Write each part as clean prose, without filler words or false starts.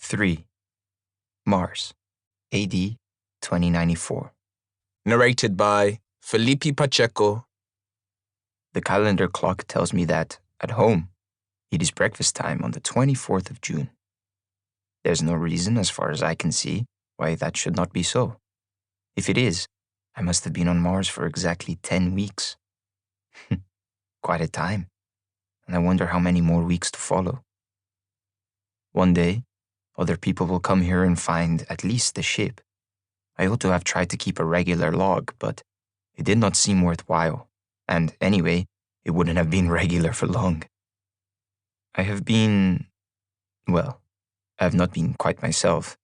3. Mars, AD 2094. Narrated by Felipe Pacheco. The calendar clock tells me that, at home, it is breakfast time on the 24th of June. There's no reason, as far as I can see, why that should not be so. If it is, I must have been on Mars for exactly 10 weeks. Quite a time, and I wonder how many more weeks to follow. One day, other people will come here and find at least the ship. I ought to have tried to keep a regular log, but it did not seem worthwhile, and anyway, it wouldn't have been regular for long. I have not been quite myself,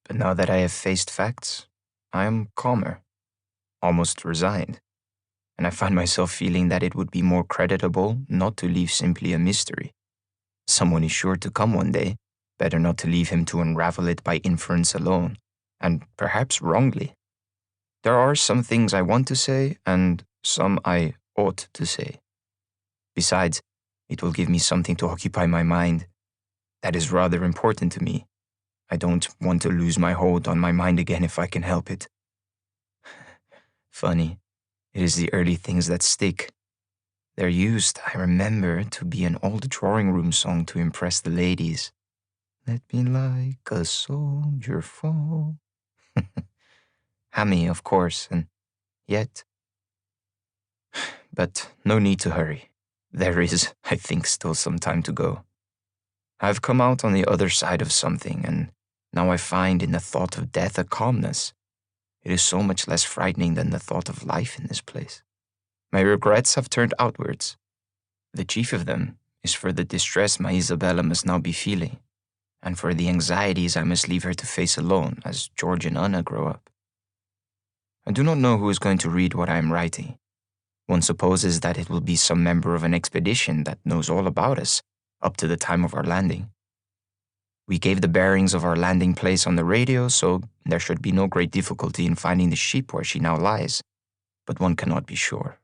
but now that I have faced facts, I am calmer, almost resigned, and I find myself feeling that it would be more creditable not to leave simply a mystery. Someone is sure to come one day, better not to leave him to unravel it by inference alone, and perhaps wrongly. There are some things I want to say, and some I ought to say. Besides, it will give me something to occupy my mind. That is rather important to me. I don't want to lose my hold on my mind again if I can help it. Funny, it is the early things that stick. There used, I remember, to be an old drawing room song to impress the ladies. Let me like a soldier fall. Hammy, of course, and yet. But no need to hurry. There is, I think, still some time to go. I've come out on the other side of something, and now I find in the thought of death a calmness. It is so much less frightening than the thought of life in this place. My regrets have turned outwards. The chief of them is for the distress my Isabella must now be feeling, and for the anxieties I must leave her to face alone as George and Anna grow up. I do not know who is going to read what I am writing. One supposes that it will be some member of an expedition that knows all about us up to the time of our landing. We gave the bearings of our landing place on the radio, so there should be no great difficulty in finding the ship where she now lies, but one cannot be sure.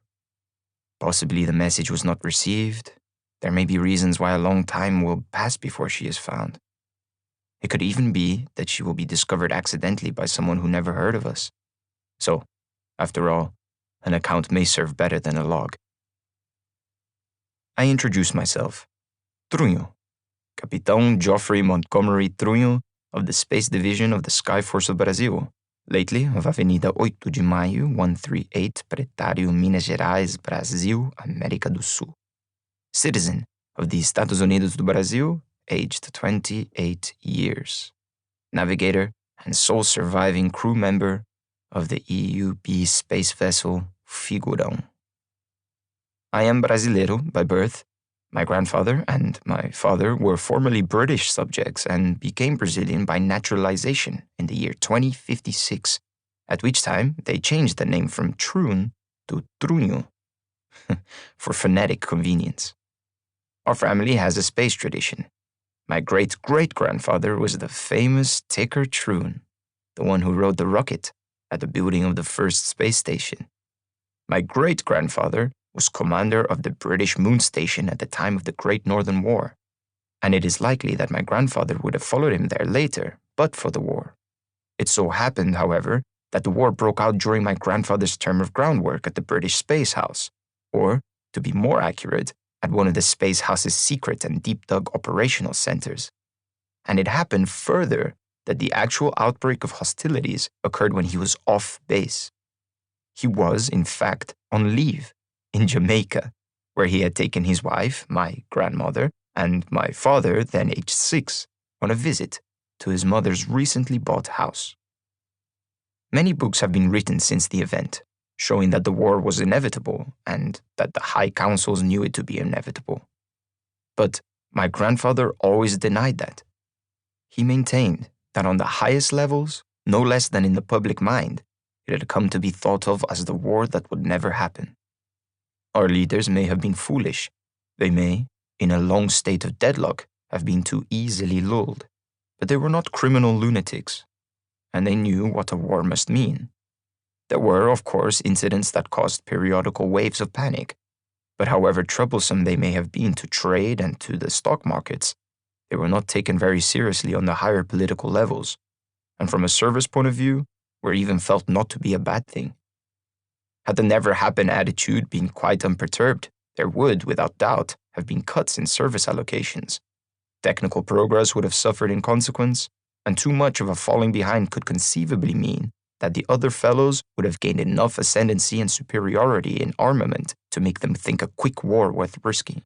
Possibly the message was not received. There may be reasons why a long time will pass before she is found. It could even be that she will be discovered accidentally by someone who never heard of us. So, after all, an account may serve better than a log. I introduce myself. Trunho, Capitão Geoffrey Montgomery Trunho of the Space Division of the Skyforce of Brazil, lately of Avenida 8 de Maio, 138, Pretário, Minas Gerais, Brasil, América do Sul. Citizen of the Estados Unidos do Brasil, aged 28 years. Navigator and sole surviving crew member of the EUB space vessel Figurão. I am Brasileiro by birth. My grandfather and my father were formerly British subjects and became Brazilian by naturalization in the year 2056, at which time they changed the name from Troon to Trunho for phonetic convenience. Our family has a space tradition. My great-great-grandfather was the famous Ticker Troon, the one who rode the rocket at the building of the first space station. My great-grandfather was commander of the British moon station at the time of the Great Northern War, and it is likely that my grandfather would have followed him there later, but for the war. It so happened, however, that the war broke out during my grandfather's term of ground work at the British Space House, or, to be more accurate, at one of the Space House's secret and deep-dug operational centers. And it happened further that the actual outbreak of hostilities occurred when he was off base. He was, in fact, on leave in Jamaica, where he had taken his wife, my grandmother, and my father, then aged 6, on a visit to his mother's recently bought house. Many books have been written since the event, showing that the war was inevitable and that the high councils knew it to be inevitable. But my grandfather always denied that. He maintained that on the highest levels, no less than in the public mind, it had come to be thought of as the war that would never happen. Our leaders may have been foolish. They may, in a long state of deadlock, have been too easily lulled. But they were not criminal lunatics, and they knew what a war must mean. There were, of course, incidents that caused periodical waves of panic, but however troublesome they may have been to trade and to the stock markets, they were not taken very seriously on the higher political levels, and from a service point of view, were even felt not to be a bad thing. Had the never-happen attitude been quite unperturbed, there would, without doubt, have been cuts in service allocations. Technical progress would have suffered in consequence, and too much of a falling behind could conceivably mean that the other fellows would have gained enough ascendancy and superiority in armament to make them think a quick war worth risking.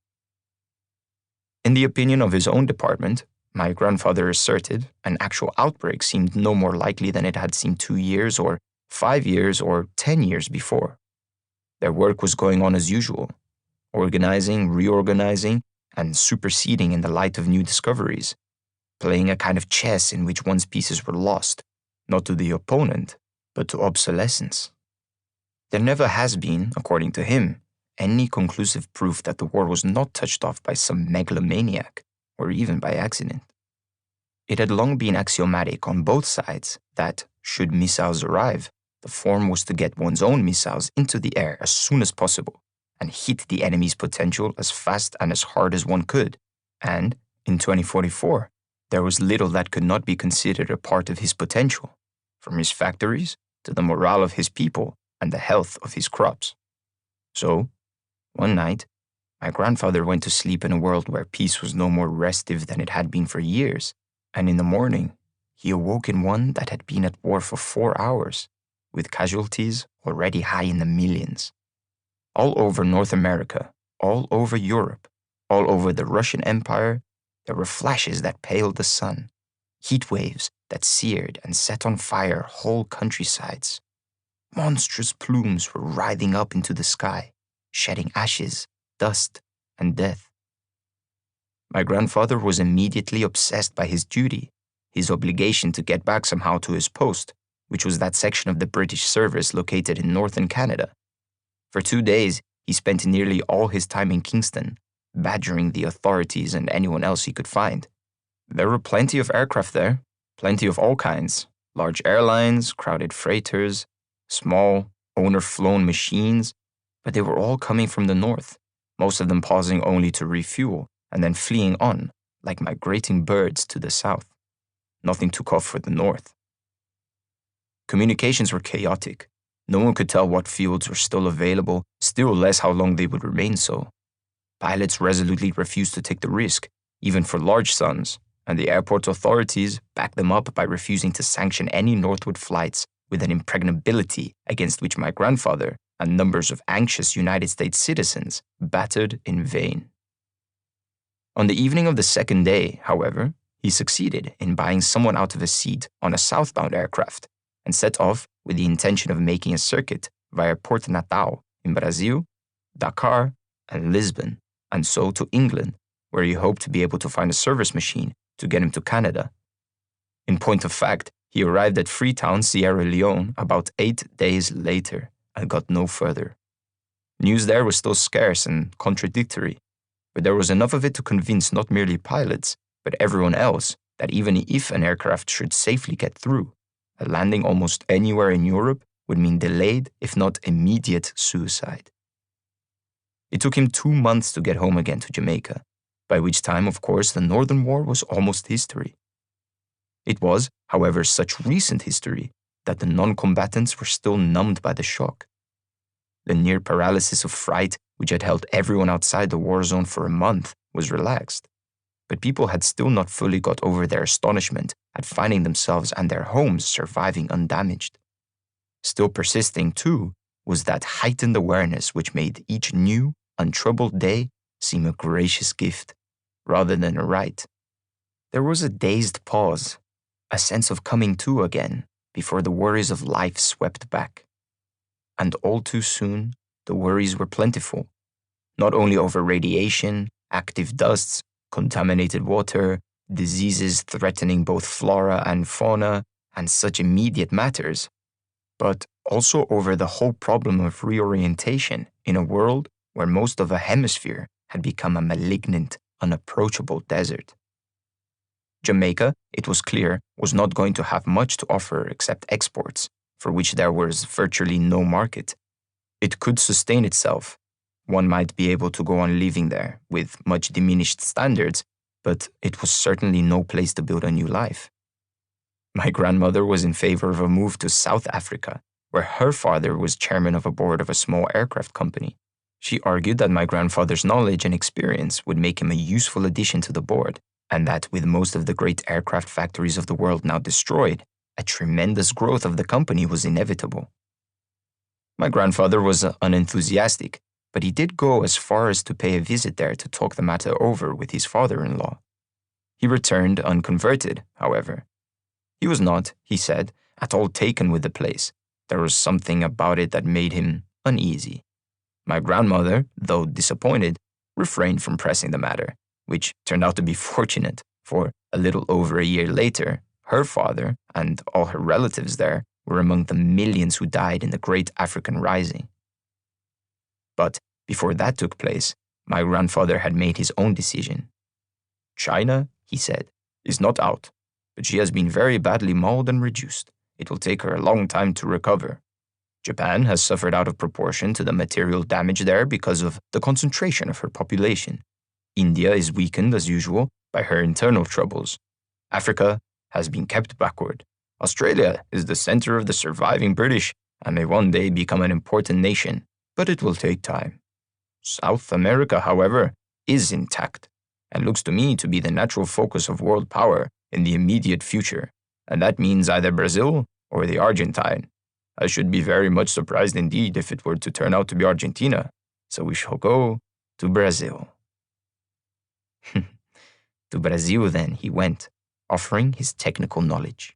In the opinion of his own department, my grandfather asserted, an actual outbreak seemed no more likely than it had seemed 2 years or 5 years or 10 years before. Their work was going on as usual, organizing, reorganizing, and superseding in the light of new discoveries, playing a kind of chess in which one's pieces were lost, not to the opponent, but to obsolescence. There never has been, according to him, any conclusive proof that the war was not touched off by some megalomaniac, or even by accident. It had long been axiomatic on both sides that, should missiles arrive, the form was to get one's own missiles into the air as soon as possible and hit the enemy's potential as fast and as hard as one could. And, in 2044, there was little that could not be considered a part of his potential, from his factories to the morale of his people and the health of his crops. So, one night, my grandfather went to sleep in a world where peace was no more restive than it had been for years, and in the morning, he awoke in one that had been at war for 4 hours, with casualties already high in the millions. All over North America, all over Europe, all over the Russian Empire, there were flashes that paled the sun, heat waves that seared and set on fire whole countrysides. Monstrous plumes were writhing up into the sky, shedding ashes, dust, and death. My grandfather was immediately obsessed by his duty, his obligation to get back somehow to his post, which was that section of the British service located in northern Canada. For 2 days, he spent nearly all his time in Kingston, badgering the authorities and anyone else he could find. There were plenty of aircraft there, plenty of all kinds, large airlines, crowded freighters, small, owner-flown machines, but they were all coming from the north, most of them pausing only to refuel and then fleeing on, like migrating birds to the south. Nothing took off for the north. Communications were chaotic. No one could tell what fields were still available, still less how long they would remain so. Pilots resolutely refused to take the risk, even for large sums, and the airport authorities backed them up by refusing to sanction any northward flights with an impregnability against which my grandfather and numbers of anxious United States citizens battered in vain. On the evening of the second day, however, he succeeded in buying someone out of a seat on a southbound aircraft and set off with the intention of making a circuit via Port Natal in Brazil, Dakar, and Lisbon, and so to England, where he hoped to be able to find a service machine to get him to Canada. In point of fact, he arrived at Freetown, Sierra Leone, about 8 days later and got no further. News there was still scarce and contradictory, but there was enough of it to convince not merely pilots, but everyone else that even if an aircraft should safely get through, a landing almost anywhere in Europe would mean delayed, if not immediate, suicide. It took him 2 months to get home again to Jamaica, by which time, of course, the Northern War was almost history. It was, however, such recent history that the non-combatants were still numbed by the shock. The near paralysis of fright, which had held everyone outside the war zone for a month, was relaxed, but people had still not fully got over their astonishment at finding themselves and their homes surviving undamaged. Still persisting, too, was that heightened awareness which made each new, untroubled day seem a gracious gift, rather than a right. There was a dazed pause, a sense of coming to again, before the worries of life swept back. And all too soon, the worries were plentiful, not only over radiation, active dusts, contaminated water, diseases threatening both flora and fauna, and such immediate matters, but also over the whole problem of reorientation in a world where most of a hemisphere had become a malignant, unapproachable desert. Jamaica, it was clear, was not going to have much to offer except exports, for which there was virtually no market. It could sustain itself. One might be able to go on living there with much diminished standards, but it was certainly no place to build a new life. My grandmother was in favor of a move to South Africa, where her father was chairman of a board of a small aircraft company. She argued that my grandfather's knowledge and experience would make him a useful addition to the board, and that with most of the great aircraft factories of the world now destroyed, a tremendous growth of the company was inevitable. My grandfather was unenthusiastic, but he did go as far as to pay a visit there to talk the matter over with his father-in-law. He returned unconverted, however. He was not, he said, at all taken with the place. There was something about it that made him uneasy. My grandmother, though disappointed, refrained from pressing the matter, which turned out to be fortunate, for a little over a year later, her father and all her relatives there were among the millions who died in the Great African Rising. But before that took place, my grandfather had made his own decision. China, he said, is not out, but she has been very badly mauled and reduced. It will take her a long time to recover. Japan has suffered out of proportion to the material damage there because of the concentration of her population. India is weakened, as usual, by her internal troubles. Africa has been kept backward. Australia is the center of the surviving British and may one day become an important nation, but it will take time. South America, however, is intact and looks to me to be the natural focus of world power in the immediate future, and that means either Brazil or the Argentine. I should be very much surprised indeed if it were to turn out to be Argentina, so we shall go to Brazil. To Brazil, then, he went, offering his technical knowledge.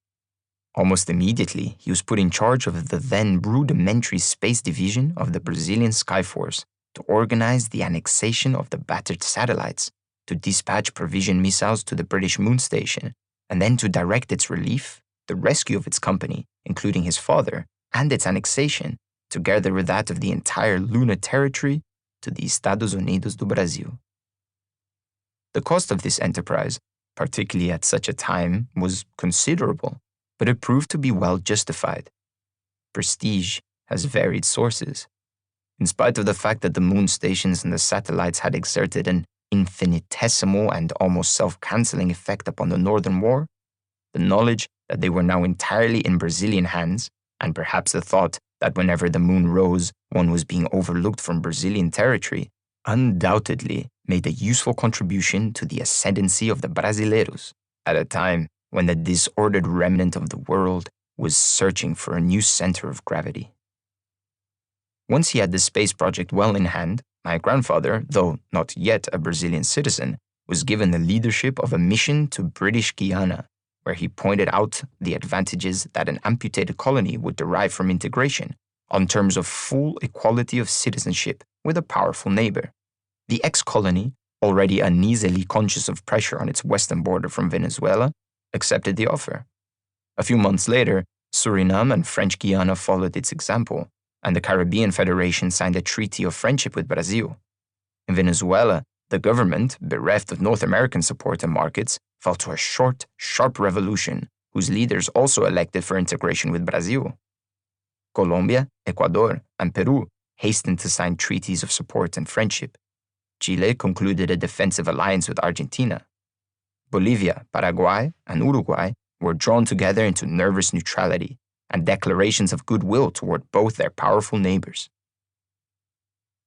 Almost immediately, he was put in charge of the then rudimentary space division of the Brazilian Skyforce to organize the annexation of the battered satellites, to dispatch provision missiles to the British moon station, and then to direct its relief, the rescue of its company, including his father, and its annexation, together with that of the entire lunar territory, to the Estados Unidos do Brasil. The cost of this enterprise, particularly at such a time, was considerable, but it proved to be well justified. Prestige has varied sources. In spite of the fact that the moon stations and the satellites had exerted an infinitesimal and almost self-canceling effect upon the Northern War, the knowledge that they were now entirely in Brazilian hands, and perhaps the thought that whenever the moon rose, one was being overlooked from Brazilian territory, undoubtedly made a useful contribution to the ascendancy of the Brasileiros at a time when the disordered remnant of the world was searching for a new center of gravity. Once he had the space project well in hand, my grandfather, though not yet a Brazilian citizen, was given the leadership of a mission to British Guiana, where he pointed out the advantages that an amputated colony would derive from integration, on terms of full equality of citizenship with a powerful neighbor. The ex-colony, already uneasily conscious of pressure on its western border from Venezuela, accepted the offer. A few months later, Suriname and French Guiana followed its example, and the Caribbean Federation signed a treaty of friendship with Brazil. In Venezuela, the government, bereft of North American support and markets, fell to a short, sharp revolution whose leaders also elected for integration with Brazil. Colombia, Ecuador, and Peru hastened to sign treaties of support and friendship. Chile concluded a defensive alliance with Argentina. Bolivia, Paraguay, and Uruguay were drawn together into nervous neutrality and declarations of goodwill toward both their powerful neighbors.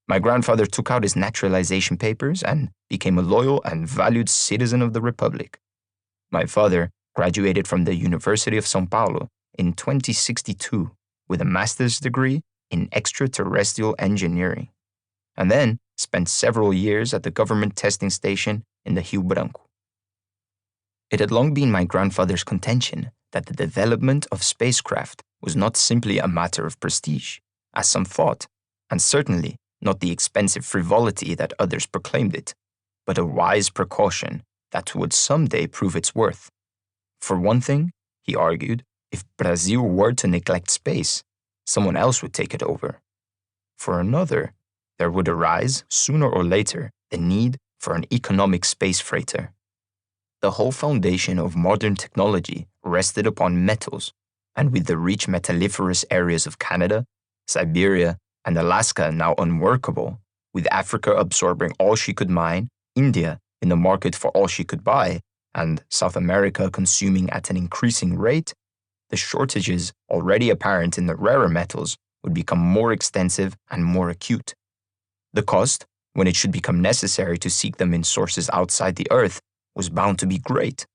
My grandfather took out his naturalization papers and became a loyal and valued citizen of the Republic. My father graduated from the University of São Paulo in 2062 with a master's degree in extraterrestrial engineering, and then spent several years at the government testing station in the Rio Branco. It had long been my grandfather's contention that the development of spacecraft was not simply a matter of prestige, as some thought, and certainly not the expensive frivolity that others proclaimed it, but a wise precaution that would someday prove its worth. For one thing, he argued, if Brazil were to neglect space, someone else would take it over. For another, there would arise, sooner or later, the need for an economic space freighter. The whole foundation of modern technology rested upon metals, and with the rich metalliferous areas of Canada, Siberia, and Alaska now unworkable, with Africa absorbing all she could mine, India in the market for all she could buy, and South America consuming at an increasing rate, the shortages already apparent in the rarer metals would become more extensive and more acute. The cost, when it should become necessary to seek them in sources outside the Earth, was bound to be great.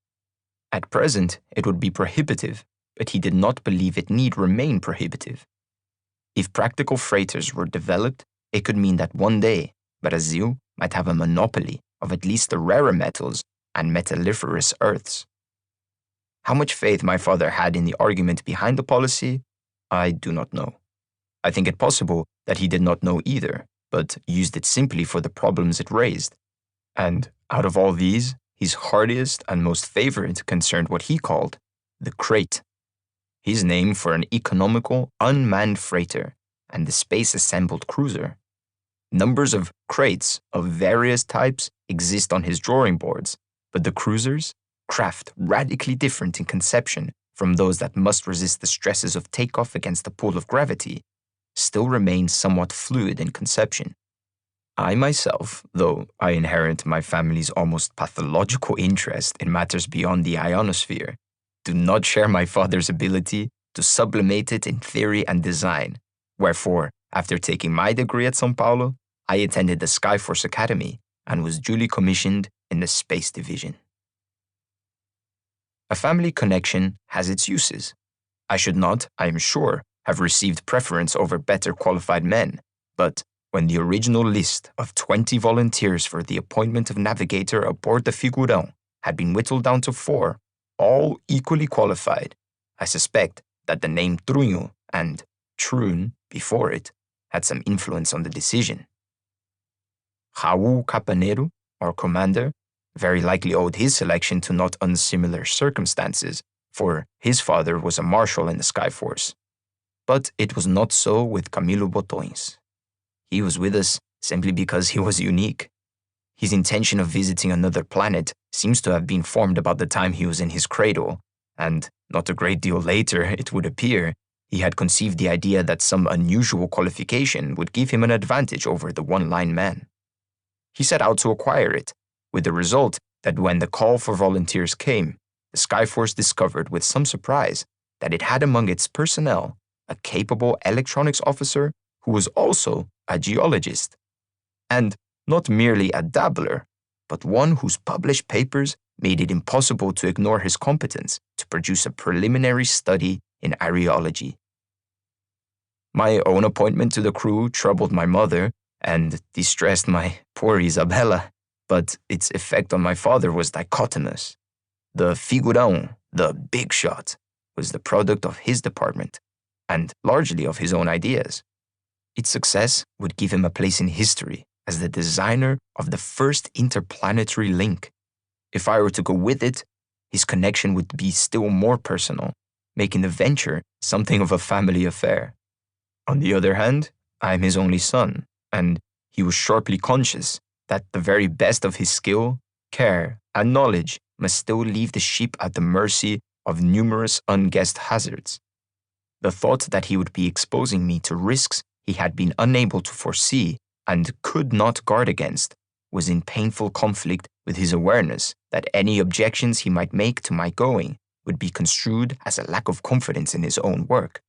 At present, it would be prohibitive, but he did not believe it need remain prohibitive. If practical freighters were developed, it could mean that one day Brazil might have a monopoly of at least the rarer metals and metalliferous earths. How much faith my father had in the argument behind the policy, I do not know. I think it possible that he did not know either, but used it simply for the problems it raised. And out of all these, his heartiest and most favorite concerned what he called the crate, his name for an economical, unmanned freighter and the space-assembled cruiser. Numbers of crates of various types exist on his drawing boards, but the cruisers, craft radically different in conception from those that must resist the stresses of takeoff against the pull of gravity, still remain somewhat fluid in conception. I myself, though I inherit my family's almost pathological interest in matters beyond the ionosphere, do not share my father's ability to sublimate it in theory and design. Wherefore, after taking my degree at São Paulo, I attended the Skyforce Academy and was duly commissioned in the Space Division. A family connection has its uses. I should not, I am sure, have received preference over better qualified men, but when the original list of 20 volunteers for the appointment of navigator aboard the Figurão had been whittled down to 4, all equally qualified, I suspect that the name Trunho and Trun before it had some influence on the decision. Raul Capaneiro, our commander, very likely owed his selection to not unsimilar circumstances, for his father was a marshal in the Skyforce. But it was not so with Camilo Botões. He was with us simply because he was unique. His intention of visiting another planet seems to have been formed about the time he was in his cradle, and not a great deal later, it would appear, he had conceived the idea that some unusual qualification would give him an advantage over the one-line man. He set out to acquire it, with the result that when the call for volunteers came, the Skyforce discovered with some surprise that it had among its personnel a capable electronics officer who was also a geologist, and not merely a dabbler, but one whose published papers made it impossible to ignore his competence to produce a preliminary study in areology. My own appointment to the crew troubled my mother and distressed my poor Isabella, but its effect on my father was dichotomous. The Figurão, the big shot, was the product of his department, and largely of his own ideas. Its success would give him a place in history as the designer of the first interplanetary link. If I were to go with it, his connection would be still more personal, making the venture something of a family affair. On the other hand, I am his only son, and he was sharply conscious that the very best of his skill, care, and knowledge must still leave the ship at the mercy of numerous unguessed hazards. The thought that he would be exposing me to risks he had been unable to foresee and could not guard against was in painful conflict with his awareness that any objections he might make to my going would be construed as a lack of confidence in his own work.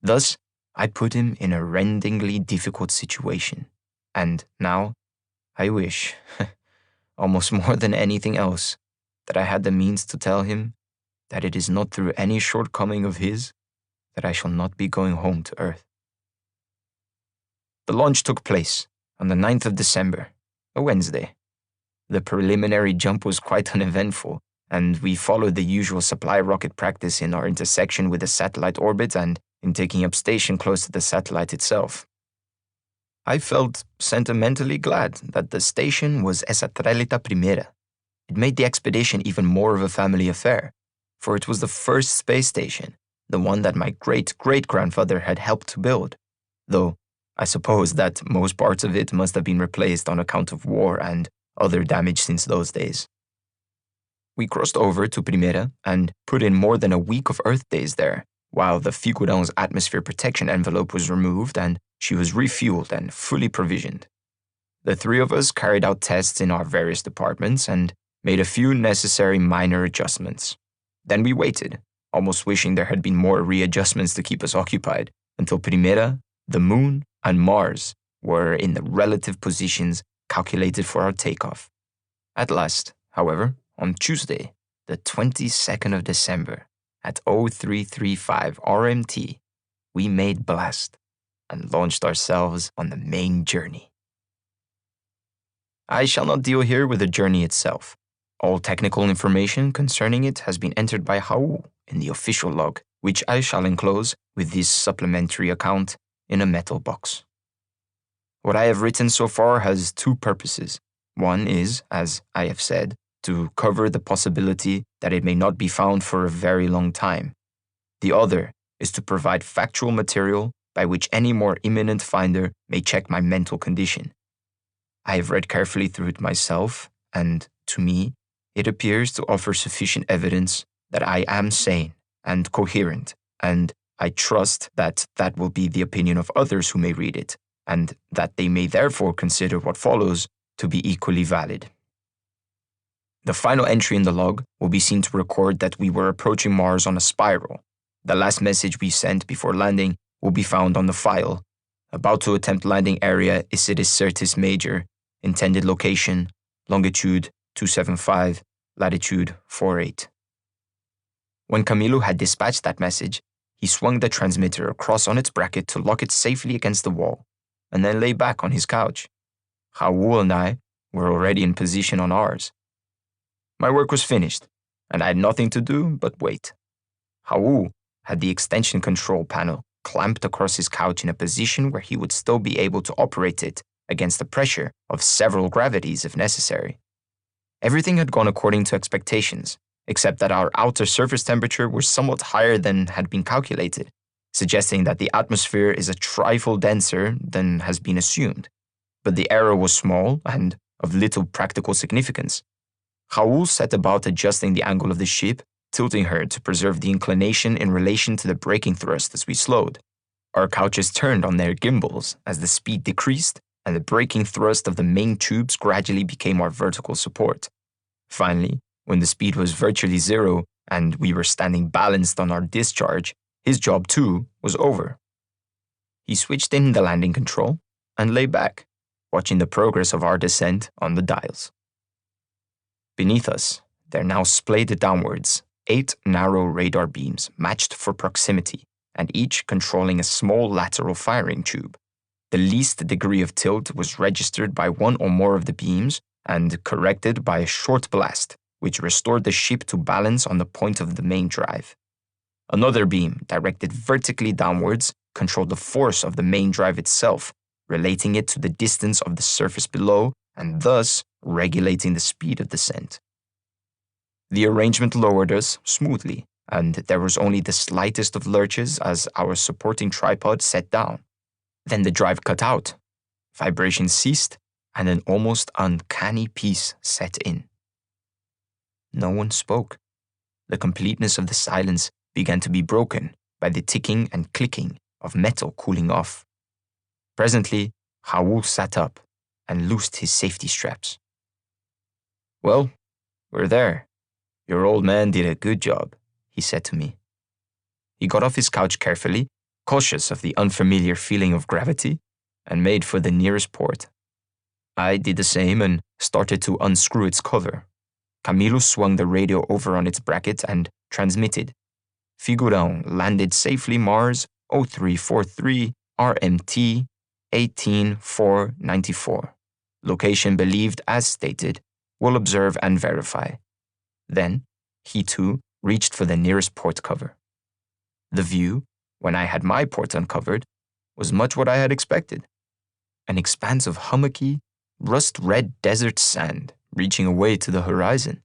Thus, I put him in a rendingly difficult situation, and now I wish, almost more than anything else, that I had the means to tell him that it is not through any shortcoming of his that I shall not be going home to Earth. The launch took place on the 9th of December, a Wednesday. The preliminary jump was quite uneventful, and we followed the usual supply rocket practice in our intersection with the satellite orbit and in taking up station close to the satellite itself. I felt sentimentally glad that the station was Estrela Primeira. It made the expedition even more of a family affair, for it was the first space station, the one that my great-great-grandfather had helped to build, though I suppose that most parts of it must have been replaced on account of war and other damage since those days. We crossed over to Primeira and put in more than a week of Earth days there, while the Figurão's atmosphere protection envelope was removed and she was refueled and fully provisioned. The three of us carried out tests in our various departments and made a few necessary minor adjustments. Then we waited, almost wishing there had been more readjustments to keep us occupied, until Primera, the Moon, and Mars were in the relative positions calculated for our takeoff. At last, however, on Tuesday, the 22nd of December, at 0335 RMT, we made blast and launched ourselves on the main journey. I shall not deal here with the journey itself. All technical information concerning it has been entered by Raul in the official log, which I shall enclose with this supplementary account in a metal box. What I have written so far has two purposes. One is, as I have said, to cover the possibility that it may not be found for a very long time. The other is to provide factual material by which any more imminent finder may check my mental condition. I have read carefully through it myself, and, to me, it appears to offer sufficient evidence that I am sane and coherent, and I trust that that will be the opinion of others who may read it, and that they may therefore consider what follows to be equally valid. The final entry in the log will be seen to record that we were approaching Mars on a spiral. The last message we sent before landing will be found on the file. About to attempt landing area Isidis Certis Major, intended location, longitude 275, latitude 48. When Camilo had dispatched that message, he swung the transmitter across on its bracket to lock it safely against the wall, and then lay back on his couch. Raul and I were already in position on ours. My work was finished, and I had nothing to do but wait. Raul had the extension control panel clamped across his couch in a position where he would still be able to operate it against the pressure of several gravities if necessary. Everything had gone according to expectations, except that our outer surface temperature was somewhat higher than had been calculated, suggesting that the atmosphere is a trifle denser than has been assumed. But the error was small and of little practical significance. Raul set about adjusting the angle of the ship, tilting her to preserve the inclination in relation to the braking thrust as we slowed. Our couches turned on their gimbals as the speed decreased, and the braking thrust of the main tubes gradually became our vertical support. Finally, when the speed was virtually zero and we were standing balanced on our discharge, his job too was over. He switched in the landing control and lay back, watching the progress of our descent on the dials. Beneath us, there now splayed downwards 8 narrow radar beams matched for proximity, and each controlling a small lateral firing tube. The least degree of tilt was registered by one or more of the beams and corrected by a short blast, which restored the ship to balance on the point of the main drive. Another beam, directed vertically downwards, controlled the force of the main drive itself, relating it to the distance of the surface below and thus regulating the speed of descent. The arrangement lowered us smoothly, and there was only the slightest of lurches as our supporting tripod set down. Then the drive cut out, vibration ceased, and an almost uncanny peace set in. No one spoke. The completeness of the silence began to be broken by the ticking and clicking of metal cooling off. Presently, Raul sat up and loosed his safety straps. "Well, we're there. Your old man did a good job," he said to me. He got off his couch carefully, cautious of the unfamiliar feeling of gravity, and made for the nearest port. I did the same and started to unscrew its cover. Camilo swung the radio over on its bracket and transmitted. Figurão landed safely Mars 0343 RMT 18494. Location believed as stated. Will observe and verify. Then, he too reached for the nearest port cover. The view, when I had my port uncovered, was much what I had expected. An expanse of hummocky, rust-red desert sand reaching away to the horizon.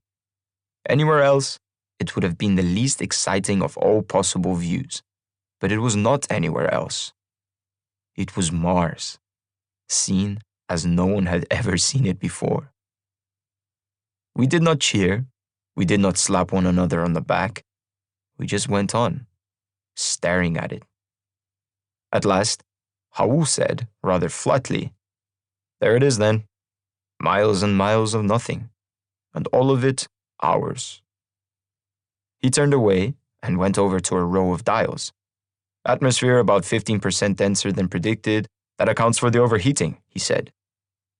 Anywhere else, it would have been the least exciting of all possible views, but it was not anywhere else. It was Mars, seen as no one had ever seen it before. We did not cheer, we did not slap one another on the back, we just went on, staring at it. At last, Raul said, rather flatly, "There it is then. Miles and miles of nothing, and all of it ours. He turned away and went over to a row of dials. Atmosphere about 15% denser than predicted. That accounts for the overheating, he said.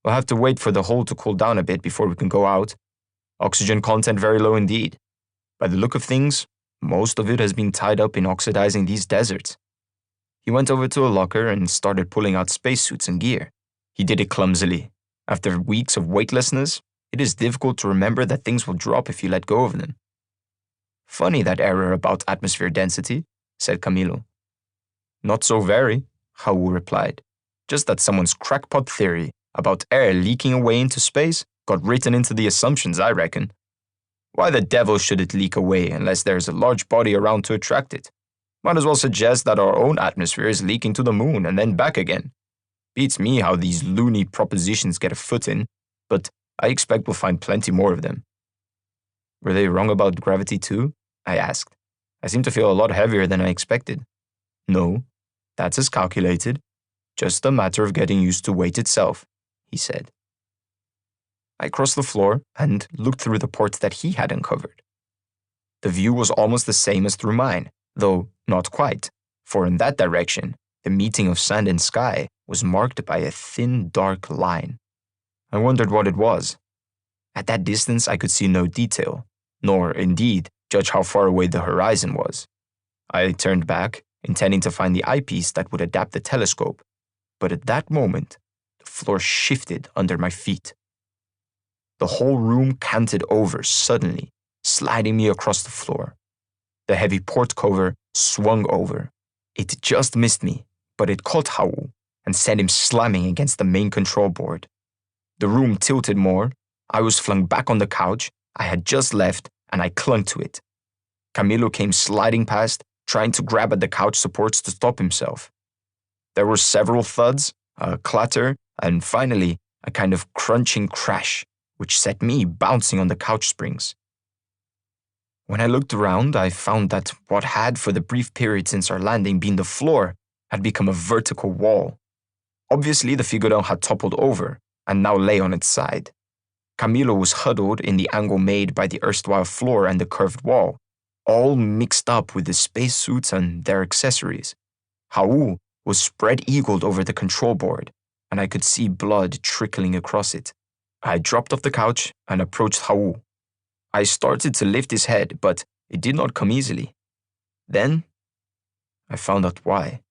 We'll have to wait for the hole to cool down a bit before we can go out. Oxygen content very low indeed. By the look of things, most of it has been tied up in oxidizing these deserts. He went over to a locker and started pulling out spacesuits and gear. He did it clumsily. After weeks of weightlessness, it is difficult to remember that things will drop if you let go of them. Funny that error about atmosphere density, said Camilo. Not so very, Raul replied. Just that someone's crackpot theory about air leaking away into space got written into the assumptions, I reckon. Why the devil should it leak away unless there's a large body around to attract it? Might as well suggest that our own atmosphere is leaking to the moon and then back again. Beats me how these loony propositions get a foot in, but I expect we'll find plenty more of them. Were they wrong about gravity too? I asked. I seem to feel a lot heavier than I expected. No, that's as calculated. Just a matter of getting used to weight itself, he said. I crossed the floor and looked through the port that he had uncovered. The view was almost the same as through mine, though not quite, for in that direction, the meeting of sand and sky was marked by a thin, dark line. I wondered what it was. At that distance, I could see no detail, nor, indeed, judge how far away the horizon was. I turned back, intending to find the eyepiece that would adapt the telescope, but at that moment, the floor shifted under my feet. The whole room canted over suddenly, sliding me across the floor. The heavy port cover swung over. It just missed me, but it caught Raul and sent him slamming against the main control board. The room tilted more. I was flung back on the couch I had just left, and I clung to it. Camilo came sliding past, trying to grab at the couch supports to stop himself. There were several thuds, a clatter, and finally, a kind of crunching crash, which set me bouncing on the couch springs. When I looked around, I found that what had, for the brief period since our landing, been the floor had become a vertical wall. Obviously, the figuron had toppled over and now lay on its side. Camilo was huddled in the angle made by the erstwhile floor and the curved wall, all mixed up with the spacesuits and their accessories. Raul was spread-eagled over the control board, and I could see blood trickling across it. I dropped off the couch and approached Raul. I started to lift his head, but it did not come easily. Then, I found out why.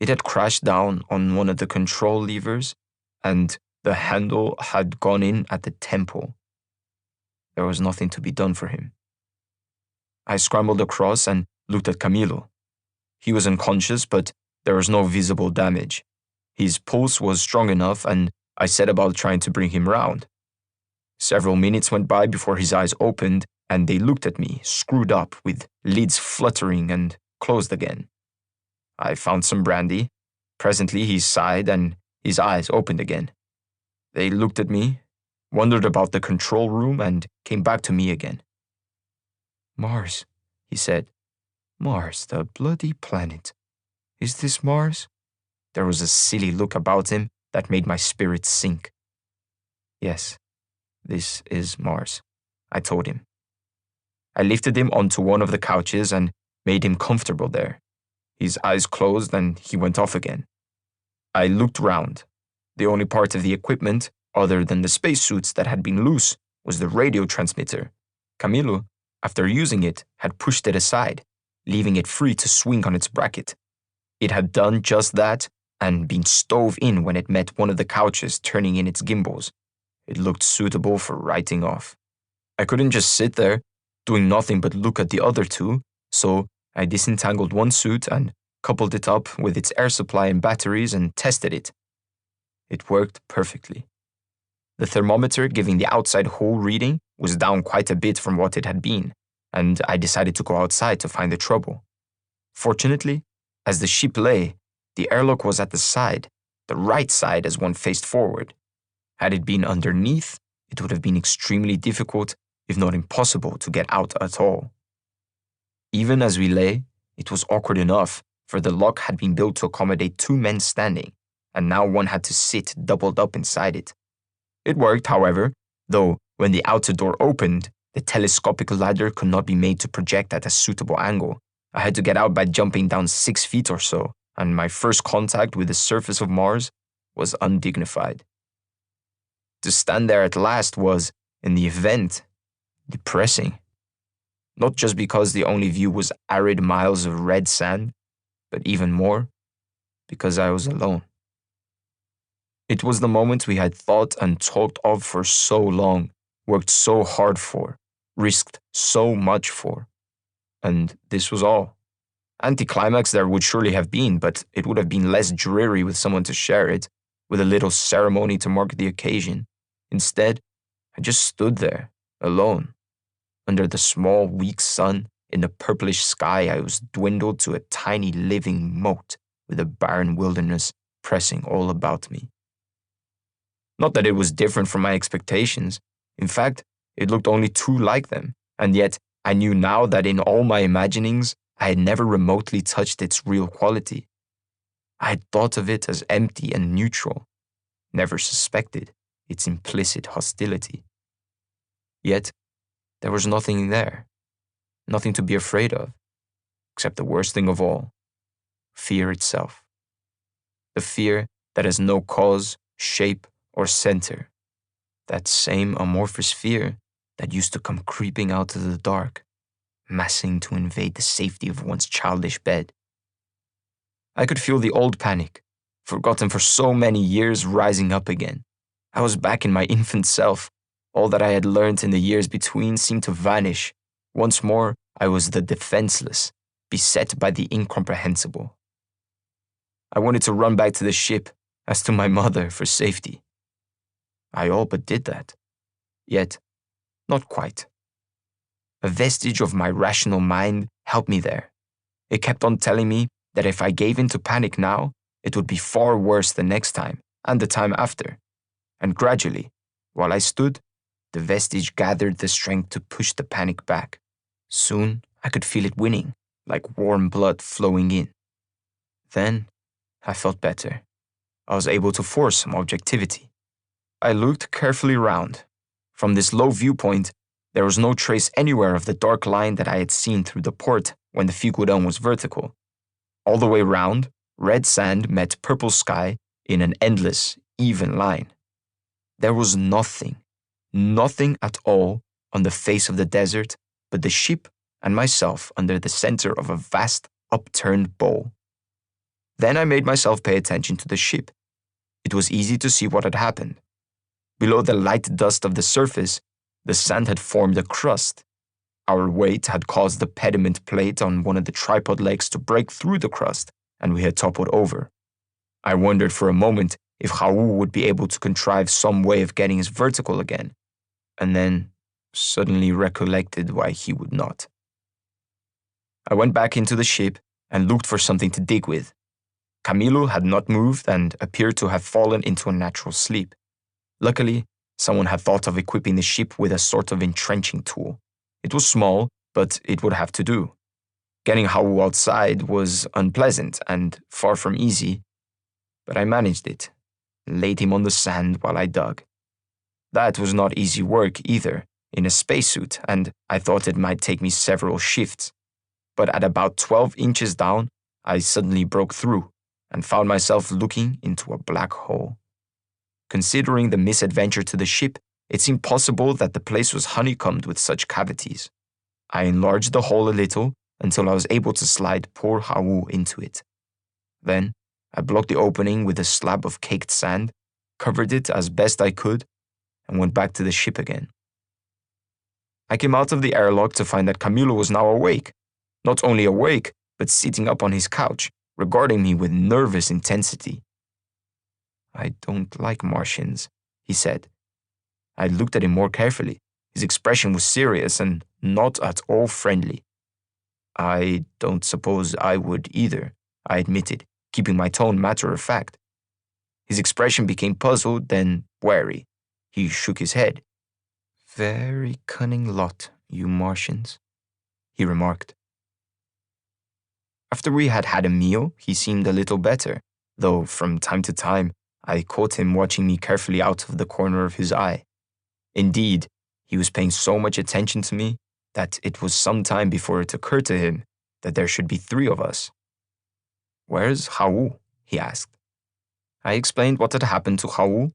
It had crashed down on one of the control levers, and the handle had gone in at the temple. There was nothing to be done for him. I scrambled across and looked at Camilo. He was unconscious, but there was no visible damage. His pulse was strong enough, and I set about trying to bring him round. Several minutes went by before his eyes opened, and they looked at me, screwed up, with lids fluttering and closed again. I found some brandy. Presently he sighed, and his eyes opened again. They looked at me, wondered about the control room, and came back to me again. Mars, he said. Mars, the bloody planet. Is this Mars? There was a silly look about him that made my spirit sink. Yes, this is Mars, I told him. I lifted him onto one of the couches and made him comfortable there. His eyes closed and he went off again. I looked round. The only part of the equipment, other than the spacesuits that had been loose, was the radio transmitter. Camilo, after using it, had pushed it aside, leaving it free to swing on its bracket. It had done just that and been stove in when it met one of the couches, turning in its gimbals. It looked suitable for writing off. I couldn't just sit there, doing nothing but look at the other two, so I disentangled one suit and coupled it up with its air supply and batteries and tested it. It worked perfectly. The thermometer giving the outside hole reading was down quite a bit from what it had been, and I decided to go outside to find the trouble. Fortunately, as the ship lay, the airlock was at the side, the right side as one faced forward. Had it been underneath, it would have been extremely difficult, if not impossible, to get out at all. Even as we lay, it was awkward enough, for the lock had been built to accommodate 2 men standing, and now one had to sit doubled up inside it. It worked, however, though when the outer door opened, the telescopic ladder could not be made to project at a suitable angle. I had to get out by jumping down 6 feet or so, and my first contact with the surface of Mars was undignified. To stand there at last was, in the event, depressing. Not just because the only view was arid miles of red sand, but even more, because I was alone. It was the moment we had thought and talked of for so long, worked so hard for, risked so much for. And this was all. Anticlimax there would surely have been, but it would have been less dreary with someone to share it, with a little ceremony to mark the occasion. Instead, I just stood there, alone. Under the small, weak sun, in the purplish sky, I was dwindled to a tiny living mote with a barren wilderness pressing all about me. Not that it was different from my expectations. In fact, it looked only too like them, and yet I knew now that in all my imaginings, I had never remotely touched its real quality. I had thought of it as empty and neutral, never suspected its implicit hostility. Yet, there was nothing there, nothing to be afraid of, except the worst thing of all, fear itself. The fear that has no cause, shape, or center. That same amorphous fear that used to come creeping out of the dark, massing to invade the safety of one's childish bed. I could feel the old panic, forgotten for so many years, rising up again. I was back in my infant self. All that I had learned in the years between seemed to vanish. Once more, I was the defenseless, beset by the incomprehensible. I wanted to run back to the ship, as to my mother, for safety. I all but did that. Yet, not quite. A vestige of my rational mind helped me there. It kept on telling me that if I gave in to panic now, it would be far worse the next time, and the time after. And gradually, while I stood, the vestige gathered the strength to push the panic back. Soon, I could feel it winning, like warm blood flowing in. Then, I felt better. I was able to force some objectivity. I looked carefully round. From this low viewpoint, there was no trace anywhere of the dark line that I had seen through the port when the figurão was vertical. All the way round, red sand met purple sky in an endless, even line. There was nothing at all on the face of the desert but the ship and myself under the center of a vast, upturned bowl. Then I made myself pay attention to the ship. It was easy to see what had happened. Below the light dust of the surface, the sand had formed a crust. Our weight had caused the pediment plate on one of the tripod legs to break through the crust, and we had toppled over. I wondered for a moment if Raul would be able to contrive some way of getting us vertical again, and then suddenly recollected why he would not. I went back into the ship and looked for something to dig with. Camilo had not moved and appeared to have fallen into a natural sleep. Luckily, someone had thought of equipping the ship with a sort of entrenching tool. It was small, but it would have to do. Getting Raul outside was unpleasant and far from easy, but I managed it, and laid him on the sand while I dug. That was not easy work either, in a spacesuit, and I thought it might take me several shifts. But at about 12 inches down, I suddenly broke through and found myself looking into a black hole. Considering the misadventure to the ship, it seemed possible that the place was honeycombed with such cavities. I enlarged the hole a little until I was able to slide poor Raul into it. Then, I blocked the opening with a slab of caked sand, covered it as best I could, and went back to the ship again. I came out of the airlock to find that Camilo was now awake. Not only awake, but sitting up on his couch, regarding me with nervous intensity. "I don't like Martians," he said. I looked at him more carefully. His expression was serious and not at all friendly. "I don't suppose I would either," I admitted, keeping my tone matter-of-fact. His expression became puzzled, then wary. He shook his head. "Very cunning lot, you Martians," he remarked. After we had had a meal, he seemed a little better, though from time to time I caught him watching me carefully out of the corner of his eye. Indeed, he was paying so much attention to me that it was some time before it occurred to him that there should be 3 of us. "Where's Hau?" he asked. I explained what had happened to Hau,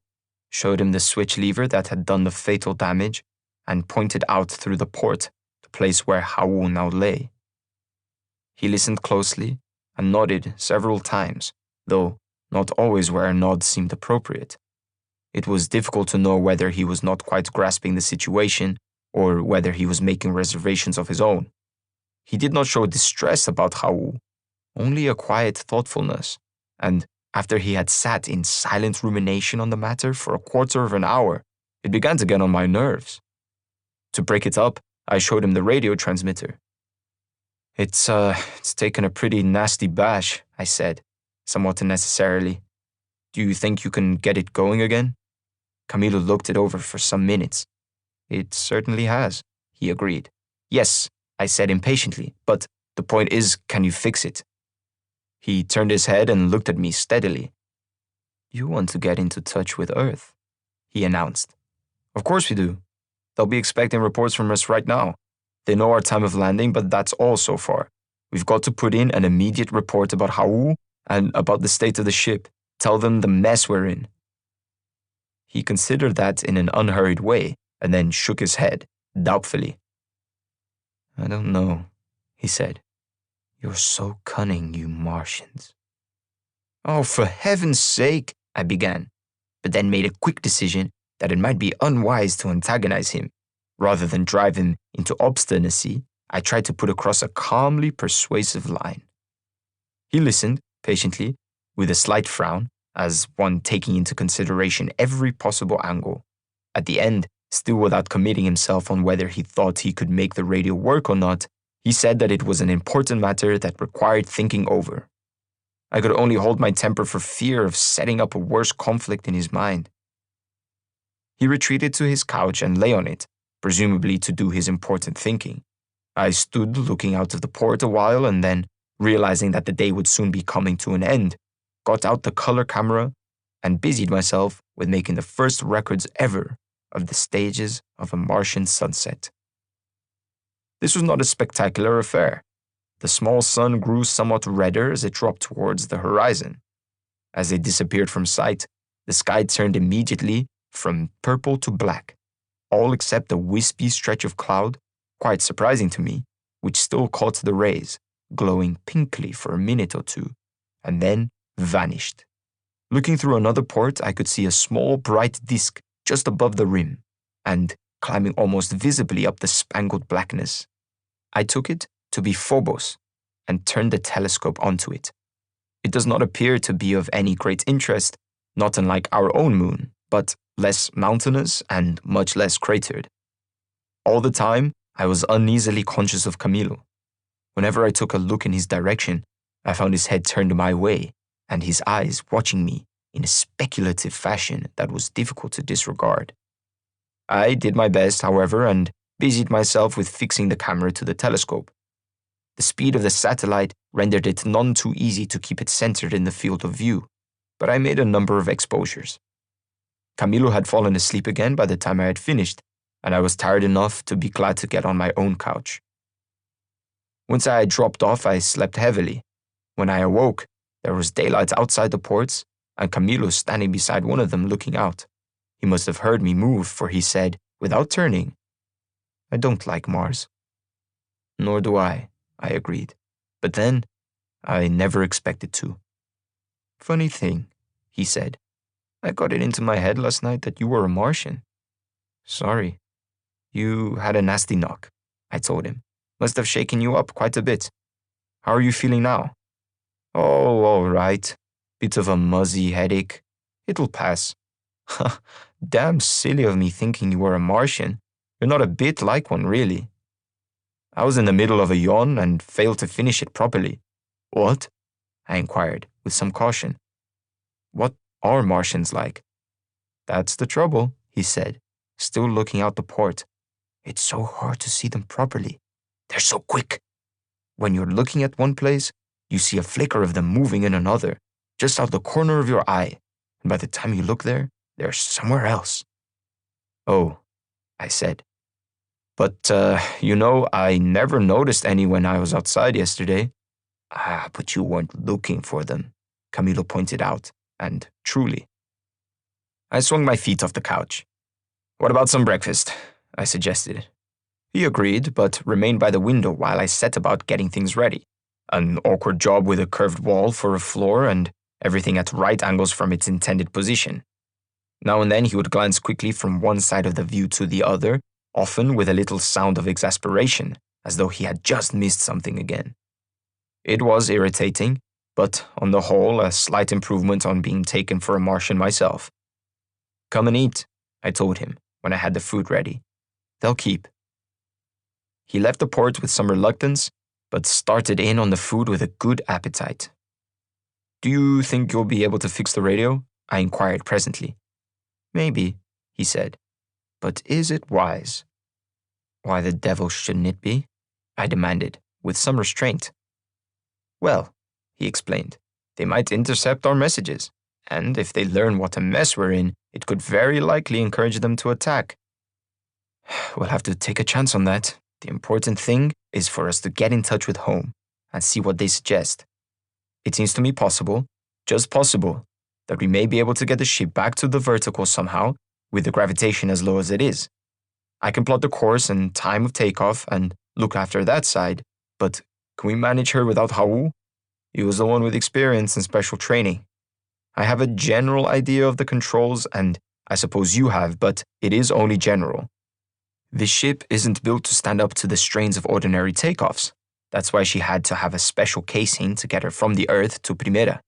showed him the switch lever that had done the fatal damage, and pointed out through the port the place where Hau now lay. He listened closely and nodded several times, though not always where a nod seemed appropriate. It was difficult to know whether he was not quite grasping the situation or whether he was making reservations of his own. He did not show distress about Hau, only a quiet thoughtfulness, and after he had sat in silent rumination on the matter for a quarter of an hour, it began to get on my nerves. To break it up, I showed him the radio transmitter. It's taken a pretty nasty bash," I said, somewhat unnecessarily. "Do you think you can get it going again?" Camilo looked it over for some minutes. "It certainly has," he agreed. "Yes," I said impatiently, "but the point is, can you fix it?" He turned his head and looked at me steadily. "You want to get into touch with Earth," he announced. "Of course we do. They'll be expecting reports from us right now. They know our time of landing, but that's all so far. We've got to put in an immediate report about Hau and about the state of the ship. Tell them the mess we're in." He considered that in an unhurried way and then shook his head, doubtfully. "I don't know," he said. "You're so cunning, you Martians." "Oh, for heaven's sake," I began, but then made a quick decision that it might be unwise to antagonize him. Rather than drive him into obstinacy, I tried to put across a calmly persuasive line. He listened, patiently, with a slight frown, as one taking into consideration every possible angle. At the end, still without committing himself on whether he thought he could make the radio work or not, he said that it was an important matter that required thinking over. I could only hold my temper for fear of setting up a worse conflict in his mind. He retreated to his couch and lay on it, presumably to do his important thinking. I stood looking out of the port a while and then, realizing that the day would soon be coming to an end, got out the color camera and busied myself with making the first records ever of the stages of a Martian sunset. This was not a spectacular affair. The small sun grew somewhat redder as it dropped towards the horizon. As it disappeared from sight, the sky turned immediately from purple to black, all except a wispy stretch of cloud, quite surprising to me, which still caught the rays, glowing pinkly for a minute or two, and then vanished. Looking through another port, I could see a small bright disk just above the rim, and climbing almost visibly up the spangled blackness. I took it to be Phobos and turned the telescope onto it. It does not appear to be of any great interest, not unlike our own moon, but less mountainous and much less cratered. All the time, I was uneasily conscious of Camilo. Whenever I took a look in his direction, I found his head turned my way and his eyes watching me in a speculative fashion that was difficult to disregard. I did my best, however, and busied myself with fixing the camera to the telescope. The speed of the satellite rendered it none too easy to keep it centered in the field of view, but I made a number of exposures. Camilo had fallen asleep again by the time I had finished, and I was tired enough to be glad to get on my own couch. Once I had dropped off, I slept heavily. When I awoke, there was daylight outside the ports, and Camilo standing beside one of them looking out. He must have heard me move, for he said, without turning, "I don't like Mars." "Nor do I agreed. "But then, I never expected to." "Funny thing," he said. "I got it into my head last night that you were a Martian." "Sorry. You had a nasty knock," I told him. "Must have shaken you up quite a bit. How are you feeling now?" "Oh, all right. Bit of a muzzy headache. It'll pass." "Damn silly of me thinking you were a Martian. You're not a bit like one, really." I was in the middle of a yawn and failed to finish it properly. "What?" I inquired, with some caution. "What are Martians like?" "That's the trouble," he said, still looking out the port. "It's so hard to see them properly. They're so quick. When you're looking at one place, you see a flicker of them moving in another, just out the corner of your eye. and by the time you look there, they're somewhere else. Oh, I said. But, I never noticed any when I was outside yesterday. Ah, but you weren't looking for them, Camilo pointed out, and truly. I swung my feet off the couch. What about some breakfast? I suggested. He agreed, but remained by the window while I set about getting things ready. An awkward job with a curved wall for a floor and everything at right angles from its intended position. Now and then he would glance quickly from one side of the view to the other, often with a little sound of exasperation, as though he had just missed something again. It was irritating, but on the whole, a slight improvement on being taken for a Martian myself. Come and eat, I told him when I had the food ready. They'll keep. He left the port with some reluctance, but started in on the food with a good appetite. Do you think you'll be able to fix the radio? I inquired presently. Maybe, he said. But is it wise? Why the devil shouldn't it be? I demanded, with some restraint. Well, he explained, they might intercept our messages, and if they learn what a mess we're in, it could very likely encourage them to attack. We'll have to take a chance on that. The important thing is for us to get in touch with home and see what they suggest. It seems to me possible, just possible, that we may be able to get the ship back to the vertical somehow, with the gravitation as low as it is. I can plot the course and time of takeoff and look after that side, but can we manage her without Raul? He was the one with experience and special training. I have a general idea of the controls, and I suppose you have, but it is only general. The ship isn't built to stand up to the strains of ordinary takeoffs. That's why she had to have a special casing to get her from the Earth to Primera.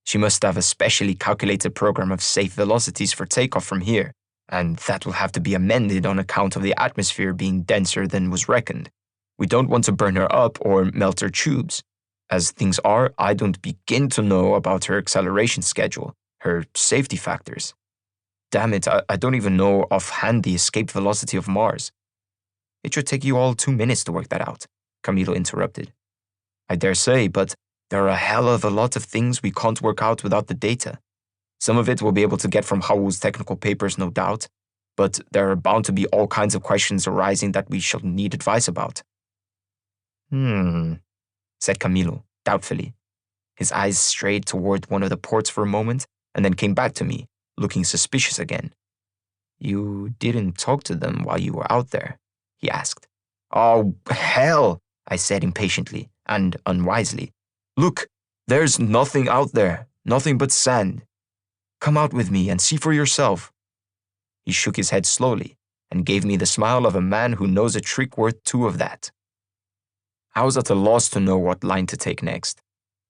She must have a specially calculated program of safe velocities for takeoff from here, and that will have to be amended on account of the atmosphere being denser than was reckoned. We don't want to burn her up or melt her tubes. As things are, I don't begin to know about her acceleration schedule, her safety factors. Damn it, I don't even know offhand the escape velocity of Mars. It should take you all 2 minutes to work that out, Camilo interrupted. I dare say, but there are a hell of a lot of things we can't work out without the data. Some of it we'll be able to get from Raul's technical papers, no doubt, but there are bound to be all kinds of questions arising that we shall need advice about. Said Camilo, doubtfully. His eyes strayed toward one of the ports for a moment, and then came back to me, looking suspicious again. You didn't talk to them while you were out there? He asked. Oh, hell, I said impatiently and unwisely. Look, there's nothing out there, nothing but sand. Come out with me and see for yourself. He shook his head slowly and gave me the smile of a man who knows a trick worth 2 of that. I was at a loss to know what line to take next.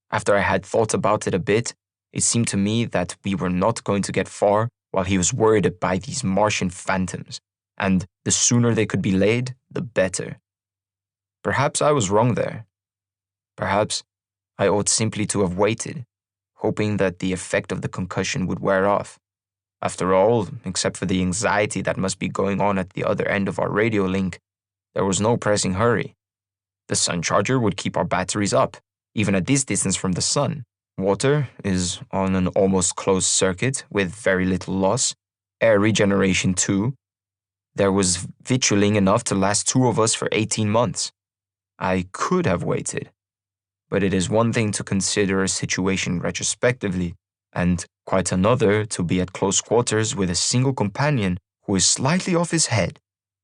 After I had thought about it a bit, it seemed to me that we were not going to get far while he was worried by these Martian phantoms, and the sooner they could be laid, the better. Perhaps I was wrong there. Perhaps I ought simply to have waited, hoping that the effect of the concussion would wear off. After all, except for the anxiety that must be going on at the other end of our radio link, there was no pressing hurry. The sun charger would keep our batteries up, even at this distance from the sun. Water is on an almost closed circuit with very little loss. Air regeneration too. There was victualling enough to last 2 of us for 18 months. I could have waited. But it is one thing to consider a situation retrospectively, and quite another to be at close quarters with a single companion who is slightly off his head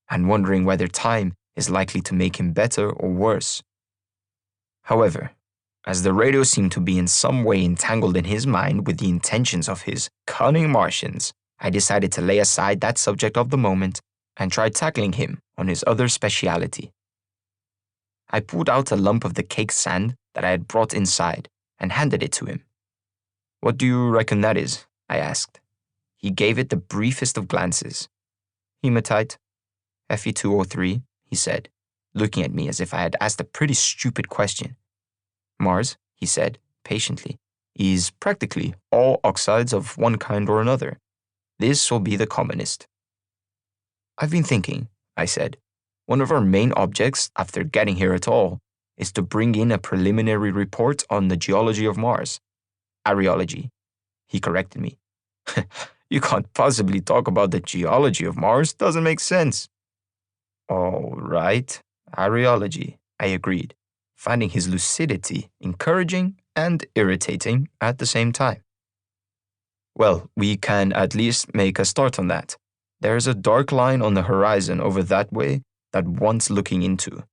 and wondering whether time is likely to make him better or worse. However, as the radio seemed to be in some way entangled in his mind with the intentions of his cunning Martians, I decided to lay aside that subject of the moment and try tackling him on his other speciality. I pulled out a lump of the caked sand that I had brought inside and handed it to him. What do you reckon that is? I asked. He gave it the briefest of glances. Hematite. Fe2O3, he said, looking at me as if I had asked a pretty stupid question. Mars, he said, patiently, is practically all oxides of one kind or another. This will be the commonest. I've been thinking, I said. One of our main objects, after getting here at all, is to bring in a preliminary report on the geology of Mars. Areology. He corrected me. You can't possibly talk about the geology of Mars. Doesn't make sense. All right, areology, I agreed, finding his lucidity encouraging and irritating at the same time. Well, we can at least make a start on that. There's a dark line on the horizon over that way that wants looking into.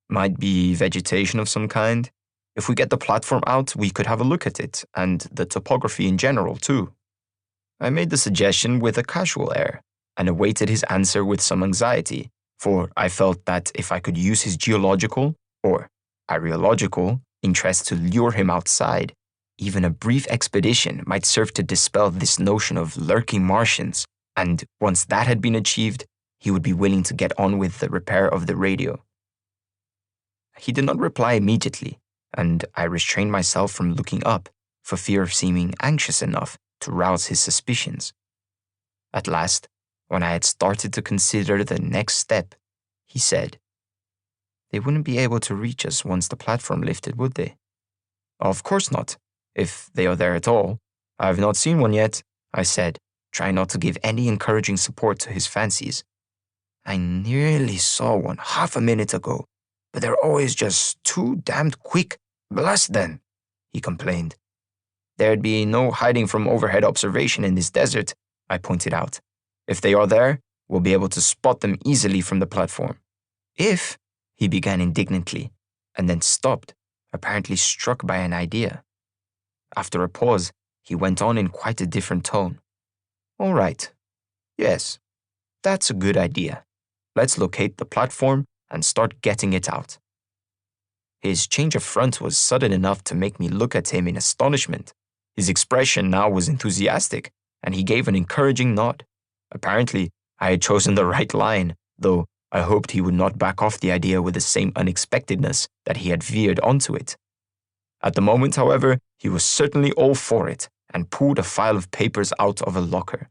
Might be vegetation of some kind. If we get the platform out, we could have a look at it, and the topography in general, too. I made the suggestion with a casual air, and awaited his answer with some anxiety, for I felt that if I could use his geological, or areological, interest to lure him outside, even a brief expedition might serve to dispel this notion of lurking Martians, and once that had been achieved, he would be willing to get on with the repair of the radio. He did not reply immediately, and I restrained myself from looking up for fear of seeming anxious enough to rouse his suspicions. At last, when I had started to consider the next step, he said, "They wouldn't be able to reach us once the platform lifted, would they?" "Of course not, if they are there at all. I have not seen one yet," I said, trying not to give any encouraging support to his fancies. "I nearly saw one half a minute ago, but they're always just too damned quick. Bless them," he complained. "There'd be no hiding from overhead observation in this desert," I pointed out. "If they are there, we'll be able to spot them easily from the platform." "If," he began indignantly, and then stopped, apparently struck by an idea. After a pause, he went on in quite a different tone. "All right. Yes, that's a good idea. Let's locate the platform and start getting it out." His change of front was sudden enough to make me look at him in astonishment. His expression now was enthusiastic, and he gave an encouraging nod. Apparently, I had chosen the right line, though I hoped he would not back off the idea with the same unexpectedness that he had veered onto it. At the moment, however, he was certainly all for it and pulled a file of papers out of a locker.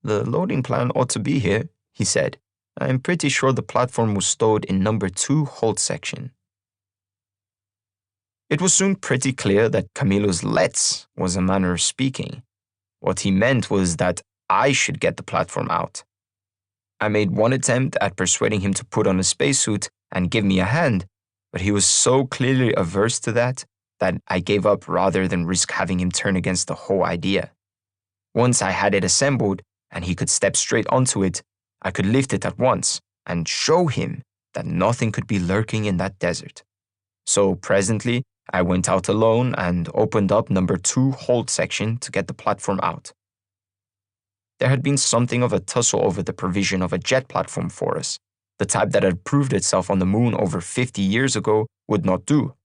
"The loading plan ought to be here," he said. "I'm pretty sure the platform was stowed in number 2 hold section." It was soon pretty clear that Camilo's "let's" was a manner of speaking. What he meant was that I should get the platform out. I made one attempt at persuading him to put on a spacesuit and give me a hand, but he was so clearly averse to that I gave up rather than risk having him turn against the whole idea. Once I had it assembled and he could step straight onto it, I could lift it at once and show him that nothing could be lurking in that desert. So presently, I went out alone and opened up number 2 hold section to get the platform out. There had been something of a tussle over the provision of a jet platform for us. The type that had proved itself on the moon over 50 years ago would not do.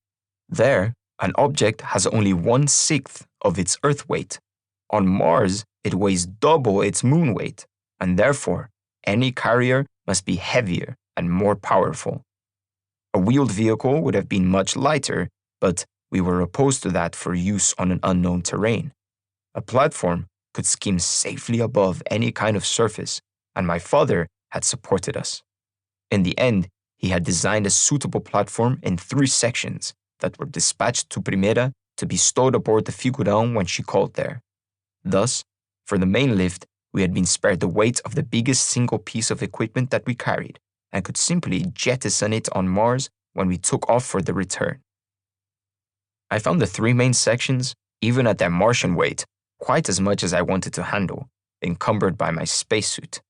There, an object has only 1/6 of its Earth weight. On Mars, it weighs double its moon weight, and therefore, any carrier must be heavier and more powerful. A wheeled vehicle would have been much lighter, but we were opposed to that for use on an unknown terrain. A platform could skim safely above any kind of surface, and my father had supported us. In the end, he had designed a suitable platform in 3 sections that were dispatched to Primera to be stowed aboard the Figurão when she called there. Thus, for the main lift, we had been spared the weight of the biggest single piece of equipment that we carried, and could simply jettison it on Mars when we took off for the return. I found the 3 main sections, even at their Martian weight, quite as much as I wanted to handle, encumbered by my spacesuit.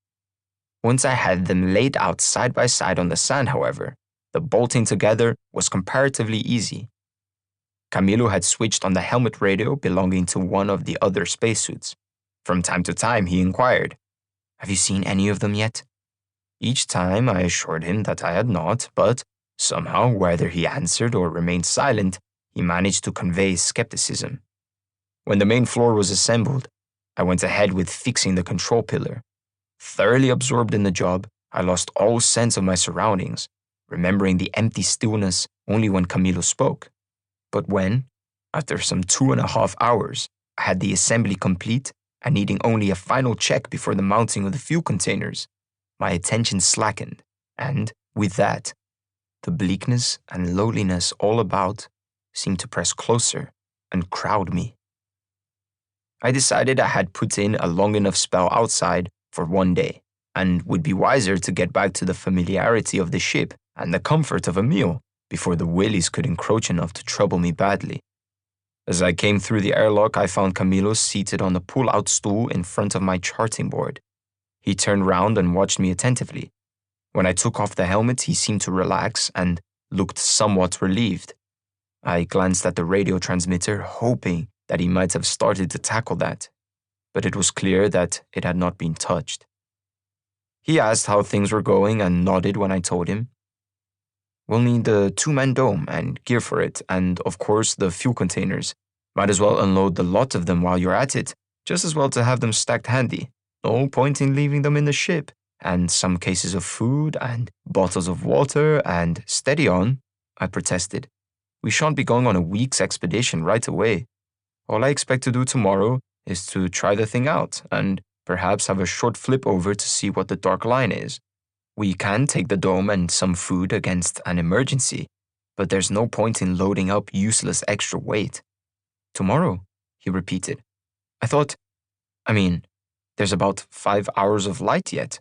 Once I had them laid out side by side on the sand, however, the bolting together was comparatively easy. Camilo had switched on the helmet radio belonging to one of the other spacesuits. From time to time, he inquired, "Have you seen any of them yet?" Each time I assured him that I had not, but somehow, whether he answered or remained silent, he managed to convey his skepticism. When the main floor was assembled, I went ahead with fixing the control pillar. Thoroughly absorbed in the job, I lost all sense of my surroundings, remembering the empty stillness only when Camilo spoke. But when, after some 2.5 hours, I had the assembly complete and needing only a final check before the mounting of the fuel containers, my attention slackened, and, with that, the bleakness and loneliness all about seemed to press closer and crowd me. I decided I had put in a long enough spell outside for one day, and would be wiser to get back to the familiarity of the ship and the comfort of a meal before the willies could encroach enough to trouble me badly. As I came through the airlock, I found Camilo seated on the pull-out stool in front of my charting board. He turned round and watched me attentively. When I took off the helmet, he seemed to relax and looked somewhat relieved. I glanced at the radio transmitter, hoping that he might have started to tackle that, but it was clear that it had not been touched. He asked how things were going and nodded when I told him. We'll need the two-man dome and gear for it, and of course the fuel containers. Might as well unload the lot of them while you're at it, just as well to have them stacked handy. No point in leaving them in the ship. And some cases of food and bottles of water and steady on, I protested. We shan't be going on a week's expedition right away. All I expect to do tomorrow is to try the thing out and perhaps have a short flip over to see what the dark line is. We can take the dome and some food against an emergency, but there's no point in loading up useless extra weight. Tomorrow, he repeated. There's about 5 hours of light yet.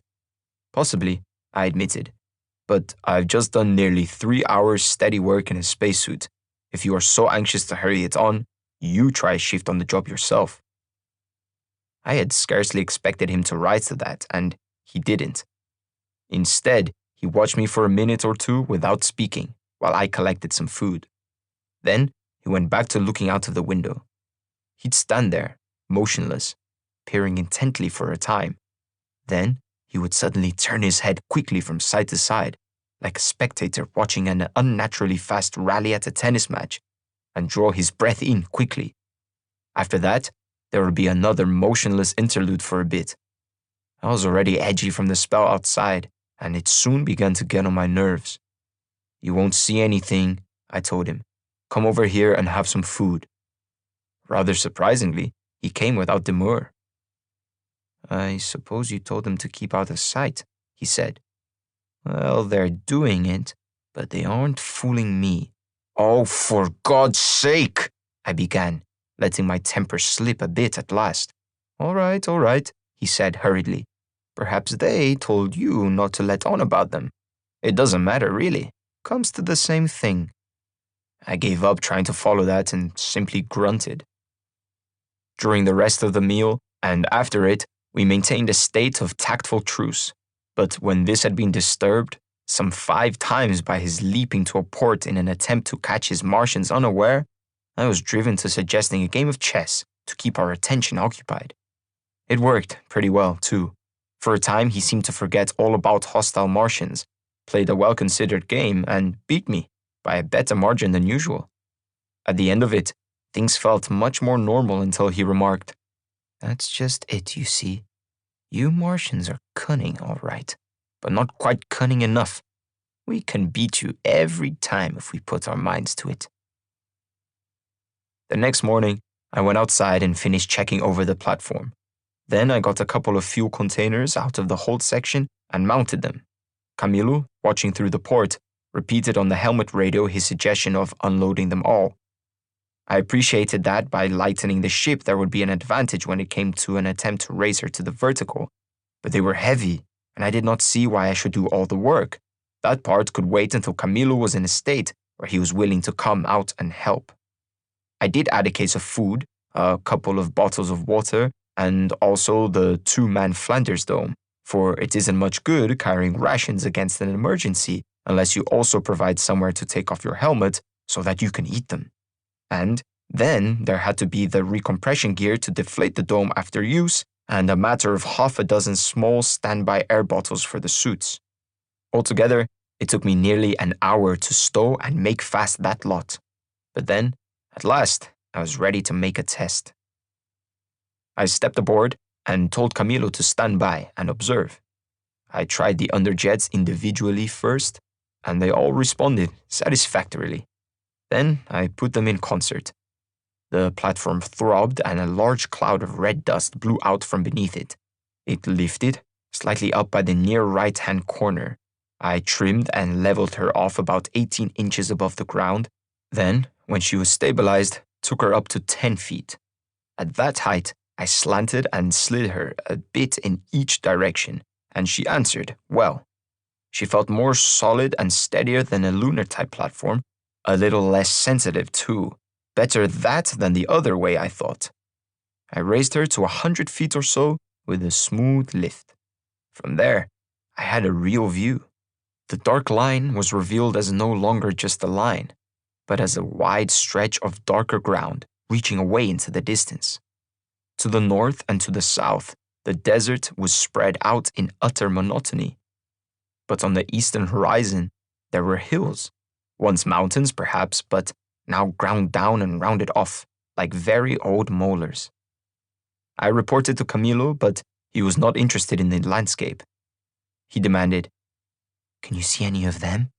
Possibly, I admitted, but I've just done nearly 3 hours steady work in a spacesuit. If you are so anxious to hurry it on, you try a shift on the job yourself. I had scarcely expected him to rise to that, and he didn't. Instead, he watched me for a minute or two without speaking while I collected some food. Then he went back to looking out of the window. He'd stand there, motionless, peering intently for a time. Then he would suddenly turn his head quickly from side to side, like a spectator watching an unnaturally fast rally at a tennis match, and draw his breath in quickly. After that, there would be another motionless interlude for a bit. I was already edgy from the spell outside, and it soon began to get on my nerves. You won't see anything, I told him. Come over here and have some food. Rather surprisingly, he came without demur. I suppose you told them to keep out of sight, he said. Well, they're doing it, but they aren't fooling me. Oh, for God's sake, I began, letting my temper slip a bit at last. All right, he said hurriedly. Perhaps they told you not to let on about them. It doesn't matter, really. Comes to the same thing. I gave up trying to follow that and simply grunted. During the rest of the meal, and after it, we maintained a state of tactful truce. But when this had been disturbed, some 5 times by his leaping to a port in an attempt to catch his Martians unaware, I was driven to suggesting a game of chess to keep our attention occupied. It worked pretty well, too. For a time, he seemed to forget all about hostile Martians, played a well-considered game, and beat me by a better margin than usual. At the end of it, things felt much more normal until he remarked, That's just it, you see. You Martians are cunning, all right, but not quite cunning enough. We can beat you every time if we put our minds to it. The next morning, I went outside and finished checking over the platform. Then I got a couple of fuel containers out of the hold section and mounted them. Camilo, watching through the port, repeated on the helmet radio his suggestion of unloading them all. I appreciated that by lightening the ship there would be an advantage when it came to an attempt to raise her to the vertical. But they were heavy, and I did not see why I should do all the work. That part could wait until Camilo was in a state where he was willing to come out and help. I did add a case of food, a couple of bottles of water, and also the 2-man Flanders dome, for it isn't much good carrying rations against an emergency unless you also provide somewhere to take off your helmet so that you can eat them. And then there had to be the recompression gear to deflate the dome after use, and a matter of half a dozen small standby air bottles for the suits. Altogether, it took me nearly an hour to stow and make fast that lot. But then, at last, I was ready to make a test. I stepped aboard and told Camilo to stand by and observe. I tried the underjets individually first, and they all responded satisfactorily. Then I put them in concert. The platform throbbed and a large cloud of red dust blew out from beneath it. It lifted, slightly up by the near right-hand corner. I trimmed and leveled her off about 18 inches above the ground. Then, when she was stabilized, took her up to 10 feet. At that height, I slanted and slid her a bit in each direction, and she answered well. She felt more solid and steadier than a lunar-type platform, a little less sensitive too. Better that than the other way, I thought. I raised her to 100 feet or so with a smooth lift. From there, I had a real view. The dark line was revealed as no longer just a line, but as a wide stretch of darker ground reaching away into the distance. To the north and to the south, the desert was spread out in utter monotony. But on the eastern horizon, there were hills, once mountains perhaps, but now ground down and rounded off like very old molars. I reported to Camilo, but he was not interested in the landscape. He demanded, "Can you see any of them?"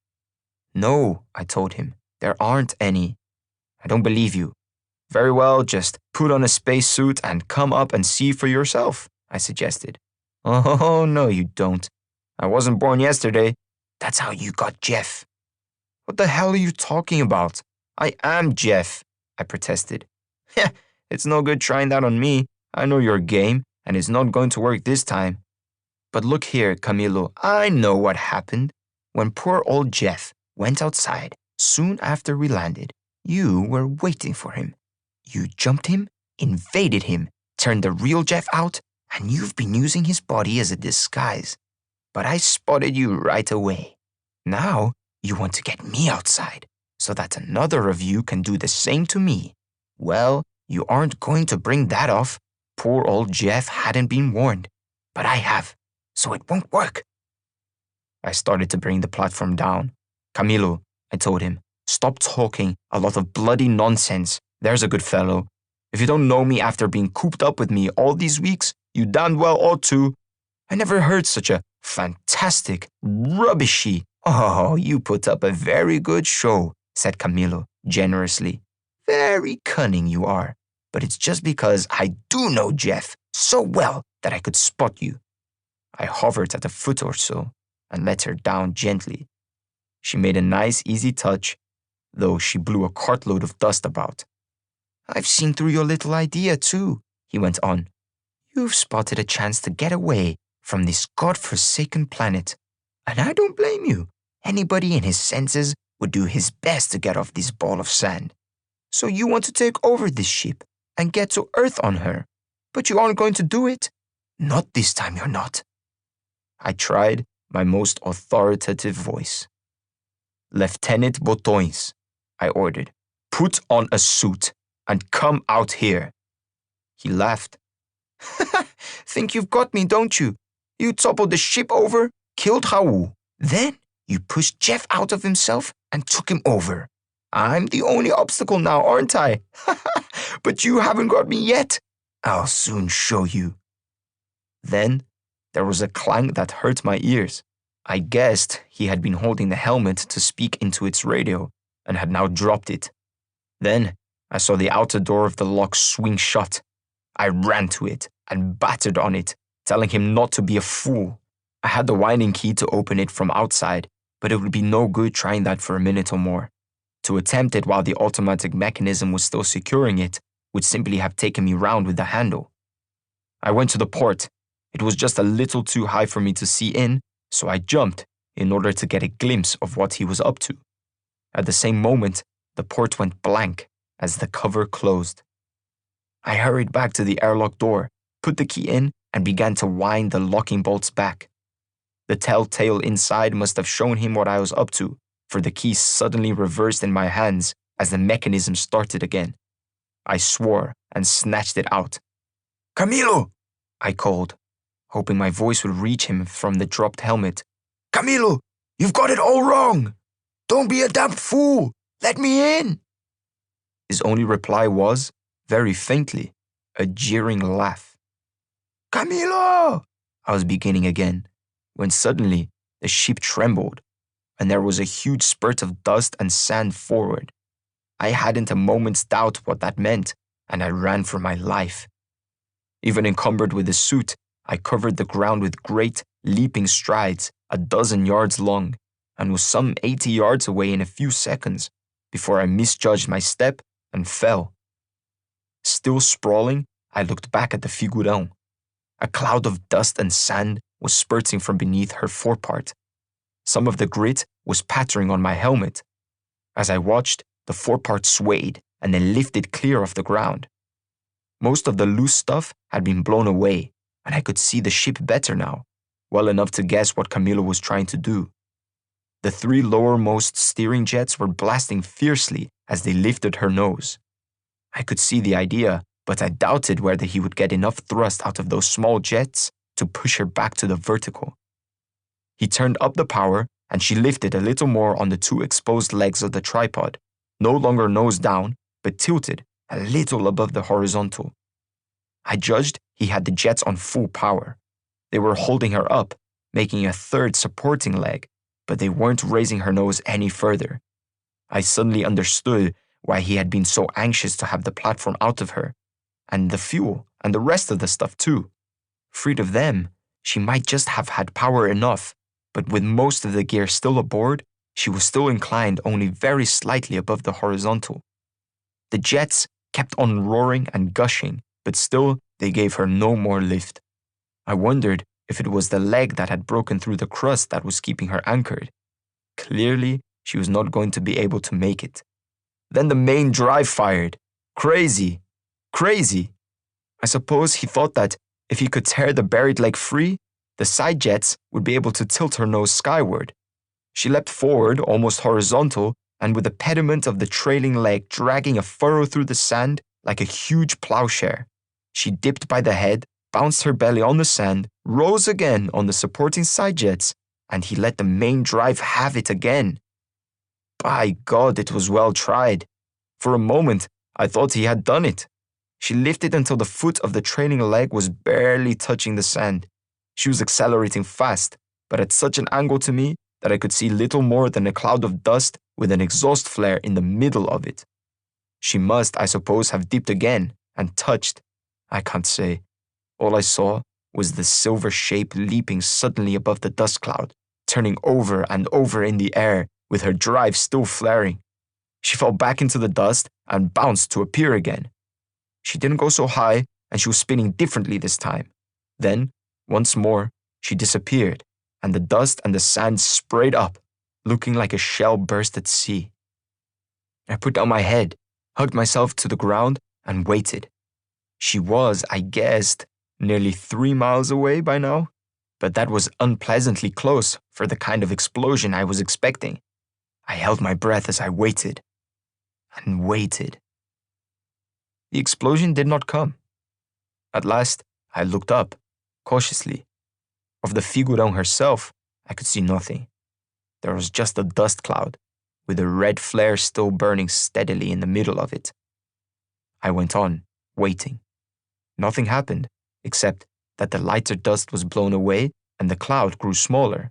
"No," I told him. "There aren't any." "I don't believe you." "Very well, just put on a spacesuit and come up and see for yourself," I suggested. "Oh, no, you don't. I wasn't born yesterday." "That's how you got Jeff." "What the hell are you talking about? I am Jeff," I protested. "Heh, it's no good trying that on me. I know your game, and it's not going to work this time." "But look here, Camilo, I know what happened. When poor old Jeff went outside soon after we landed, you were waiting for him. You jumped him, invaded him, turned the real Jeff out, and you've been using his body as a disguise. But I spotted you right away. Now you want to get me outside so that another of you can do the same to me. Well, you aren't going to bring that off. Poor old Jeff hadn't been warned, but I have, so it won't work." I started to bring the platform down. "Camilo," I told him, "stop talking a lot of bloody nonsense. There's a good fellow. If you don't know me after being cooped up with me all these weeks, you damned well ought to. I never heard such a fantastic, rubbishy—" "Oh, you put up a very good show," said Camilo generously. "Very cunning you are, but it's just because I do know Jeff so well that I could spot you." I hovered at a foot or so and let her down gently. She made a nice, easy touch, though she blew a cartload of dust about. "I've seen through your little idea, too," he went on. "You've spotted a chance to get away from this god-forsaken planet, and I don't blame you. Anybody in his senses would do his best to get off this ball of sand. So you want to take over this ship and get to Earth on her, but you aren't going to do it. Not this time you're not." I tried my most authoritative voice. "Lieutenant Botões," I ordered, "put on a suit and come out here." He laughed. "Think you've got me, don't you? You toppled the ship over, killed Raul. Then you pushed Jeff out of himself and took him over. I'm the only obstacle now, aren't I? But you haven't got me yet. I'll soon show you." Then there was a clang that hurt my ears. I guessed he had been holding the helmet to speak into its radio and had now dropped it. Then I saw the outer door of the lock swing shut. I ran to it and battered on it, telling him not to be a fool. I had the winding key to open it from outside, but it would be no good trying that for a minute or more. To attempt it while the automatic mechanism was still securing it would simply have taken me round with the handle. I went to the port. It was just a little too high for me to see in, so I jumped in order to get a glimpse of what he was up to. At the same moment, the port went blank as the cover closed. I hurried back to the airlock door, put the key in, and began to wind the locking bolts back. The telltale inside must have shown him what I was up to, for the key suddenly reversed in my hands as the mechanism started again. I swore and snatched it out. "Camilo!" I called, hoping my voice would reach him from the dropped helmet. "Camilo, you've got it all wrong! Don't be a damn fool! Let me in!" His only reply was, very faintly, a jeering laugh. "Camilo!" I was beginning again, when suddenly the ship trembled, and there was a huge spurt of dust and sand forward. I hadn't a moment's doubt what that meant, and I ran for my life. Even encumbered with the suit, I covered the ground with great, leaping strides, a dozen yards long, and was some 80 yards away in a few seconds before I misjudged my step and fell. Still sprawling, I looked back at the figurão. A cloud of dust and sand was spurting from beneath her forepart. Some of the grit was pattering on my helmet. As I watched, the forepart swayed and then lifted clear of the ground. Most of the loose stuff had been blown away, and I could see the ship better now, well enough to guess what Camilo was trying to do. The 3 lowermost steering jets were blasting fiercely as they lifted her nose. I could see the idea, but I doubted whether he would get enough thrust out of those small jets to push her back to the vertical. He turned up the power, and she lifted a little more on the 2 exposed legs of the tripod, no longer nose down, but tilted a little above the horizontal. I judged he had the jets on full power. They were holding her up, making a 3rd supporting leg, but they weren't raising her nose any further. I suddenly understood why he had been so anxious to have the platform out of her, and the fuel, and the rest of the stuff too. Freed of them, she might just have had power enough, but with most of the gear still aboard, she was still inclined only very slightly above the horizontal. The jets kept on roaring and gushing, but still they gave her no more lift. I wondered if it was the leg that had broken through the crust that was keeping her anchored. Clearly, she was not going to be able to make it. Then the main drive fired. Crazy. Crazy. I suppose he thought that if he could tear the buried leg free, the side jets would be able to tilt her nose skyward. She leapt forward, almost horizontal, and with the pediment of the trailing leg dragging a furrow through the sand like a huge plowshare, she dipped by the head, bounced her belly on the sand, rose again on the supporting side jets, and he let the main drive have it again. By God, it was well tried. For a moment, I thought he had done it. She lifted until the foot of the trailing leg was barely touching the sand. She was accelerating fast, but at such an angle to me that I could see little more than a cloud of dust with an exhaust flare in the middle of it. She must, I suppose, have dipped again and touched. I can't say. All I saw was the silver shape leaping suddenly above the dust cloud, turning over and over in the air with her drive still flaring. She fell back into the dust and bounced to appear again. She didn't go so high, and she was spinning differently this time. Then, once more, she disappeared, and the dust and the sand sprayed up, looking like a shell burst at sea. I put down my head, hugged myself to the ground, and waited. She was, I guessed, nearly 3 miles away by now, but that was unpleasantly close for the kind of explosion I was expecting. I held my breath as I waited and waited. The explosion did not come. At last, I looked up, cautiously. Of the figurão herself, I could see nothing. There was just a dust cloud, with a red flare still burning steadily in the middle of it. I went on, waiting. Nothing happened, except that the lighter dust was blown away and the cloud grew smaller.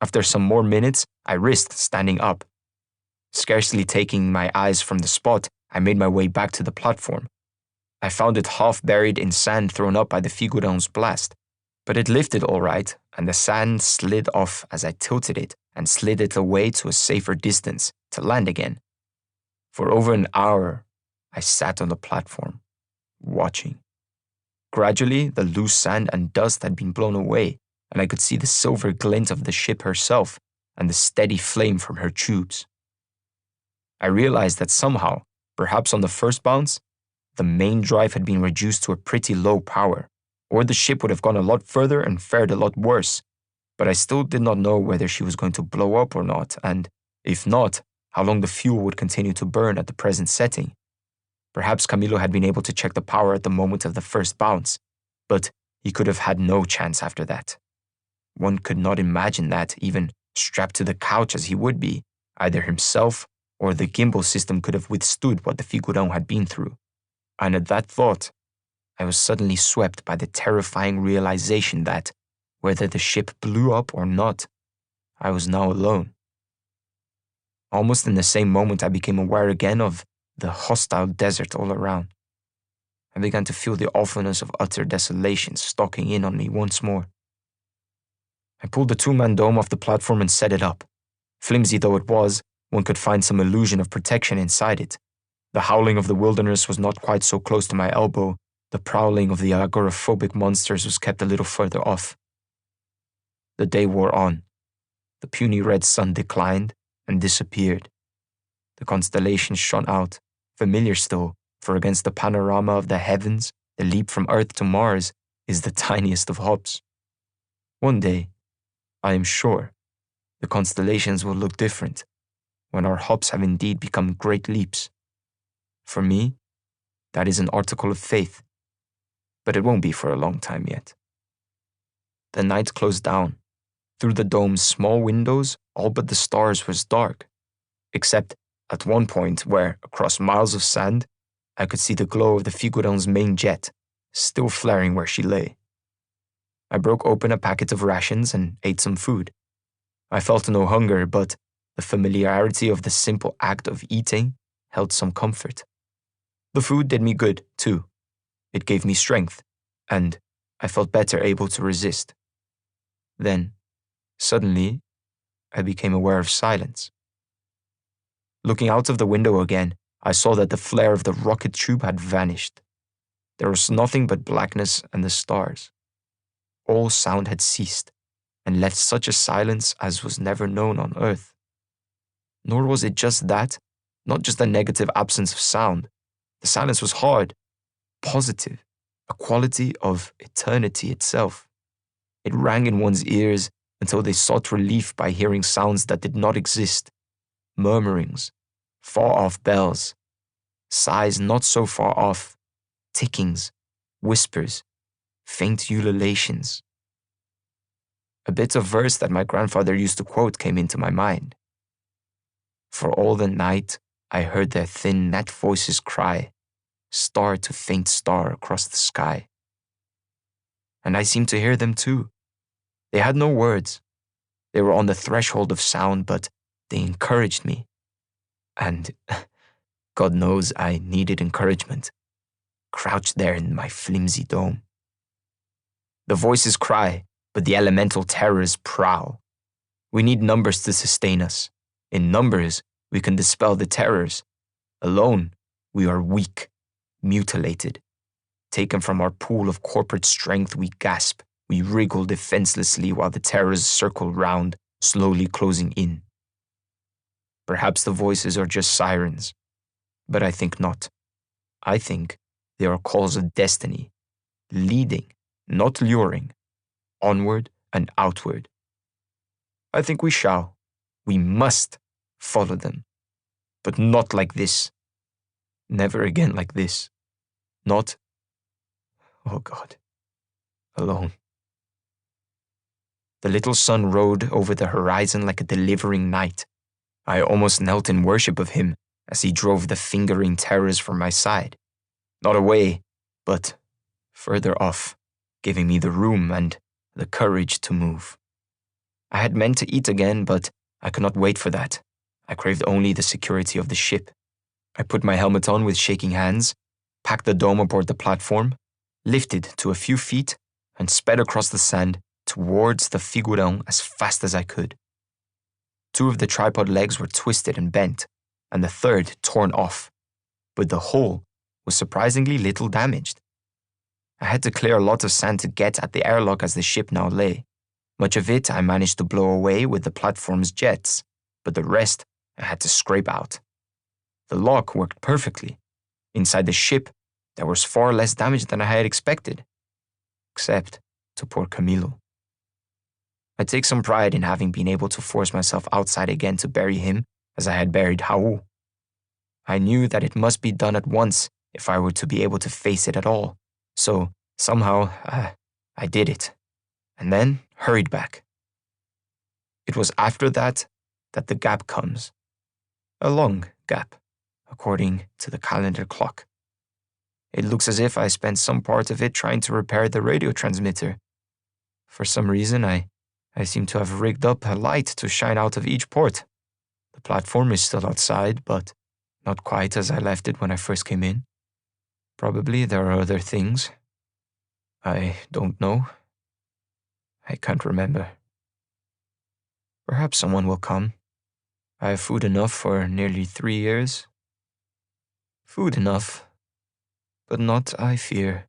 After some more minutes, I risked standing up. Scarcely taking my eyes from the spot, I made my way back to the platform. I found it half buried in sand thrown up by the figurão's blast, but it lifted all right, and the sand slid off as I tilted it and slid it away to a safer distance to land again. For over an hour, I sat on the platform, watching. Gradually, the loose sand and dust had been blown away, and I could see the silver glint of the ship herself and the steady flame from her tubes. I realized that somehow, perhaps on the first bounce, the main drive had been reduced to a pretty low power, or the ship would have gone a lot further and fared a lot worse, but I still did not know whether she was going to blow up or not, and, if not, how long the fuel would continue to burn at the present setting. Perhaps Camilo had been able to check the power at the moment of the first bounce, but he could have had no chance after that. One could not imagine that, even strapped to the couch as he would be, either himself or the gimbal system could have withstood what the figurão had been through. And at that thought, I was suddenly swept by the terrifying realization that, whether the ship blew up or not, I was now alone. Almost in the same moment, I became aware again of the hostile desert all around. I began to feel the awfulness of utter desolation stalking in on me once more. I pulled the 2-man dome off the platform and set it up. Flimsy though it was, one could find some illusion of protection inside it. The howling of the wilderness was not quite so close to my elbow, The prowling of the agoraphobic monsters was kept a little further off. The day wore on. The puny red sun declined and disappeared. The constellations shone out, familiar still, for against the panorama of the heavens, the leap from Earth to Mars is the tiniest of hops. One day, I am sure, the constellations will look different, when our hops have indeed become great leaps. For me, that is an article of faith, but it won't be for a long time yet. The night closed down. Through the dome's small windows, all but the stars was dark, except at one point where, across miles of sand, I could see the glow of the Figueron's main jet, still flaring where she lay. I broke open a packet of rations and ate some food. I felt no hunger, but the familiarity of the simple act of eating held some comfort. The food did me good, too. It gave me strength, and I felt better able to resist. Then, suddenly, I became aware of silence. Looking out of the window again, I saw that the flare of the rocket tube had vanished. There was nothing but blackness and the stars. All sound had ceased, and left such a silence as was never known on Earth. Nor was it just that, not just a negative absence of sound. The silence was hard, positive, a quality of eternity itself. It rang in one's ears until they sought relief by hearing sounds that did not exist, murmurings, far-off bells, sighs not so far off, tickings, whispers, faint ululations. A bit of verse that my grandfather used to quote came into my mind. For all the night, I heard their thin, gnat voices cry, star to faint star across the sky. And I seemed to hear them too. They had no words. They were on the threshold of sound, but they encouraged me. And God knows I needed encouragement, crouched there in my flimsy dome. The voices cry, but the elemental terrors prowl. We need numbers to sustain us. In numbers, we can dispel the terrors. Alone, we are weak, mutilated. Taken from our pool of corporate strength, we gasp. We wriggle defenselessly while the terrors circle round, slowly closing in. Perhaps the voices are just sirens, but I think not. I think they are calls of destiny, leading, not luring, onward and outward. I think we must follow them, but not like this. Never again like this. Not, oh God, alone. The little sun rode over the horizon like a delivering knight. I almost knelt in worship of him as he drove the fingering terrors from my side. Not away, but further off, giving me the room and the courage to move. I had meant to eat again, but I could not wait for that. I craved only the security of the ship. I put my helmet on with shaking hands, packed the dome aboard the platform, lifted to a few feet, and sped across the sand towards the Figueron as fast as I could. 2 of the tripod legs were twisted and bent, and the third torn off, but the whole was surprisingly little damaged. I had to clear a lot of sand to get at the airlock as the ship now lay. Much of it I managed to blow away with the platform's jets, but the rest I had to scrape out. The lock worked perfectly. Inside the ship, there was far less damage than I had expected, except to poor Camilo. I take some pride in having been able to force myself outside again to bury him as I had buried Raul. I knew that it must be done at once if I were to be able to face it at all, so somehow I did it, and then hurried back. It was after that the gap comes. A long gap, according to the calendar clock. It looks as if I spent some part of it trying to repair the radio transmitter. For some reason, I seem to have rigged up a light to shine out of each port. The platform is still outside, but not quite as I left it when I first came in. Probably there are other things. I don't know. I can't remember. Perhaps someone will come. I have food enough for nearly 3 years. Food enough, but not, I fear,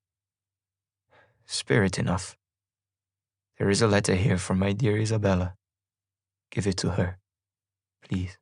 Spare it enough. There is a letter here from my dear Isabella. Give it to her, please.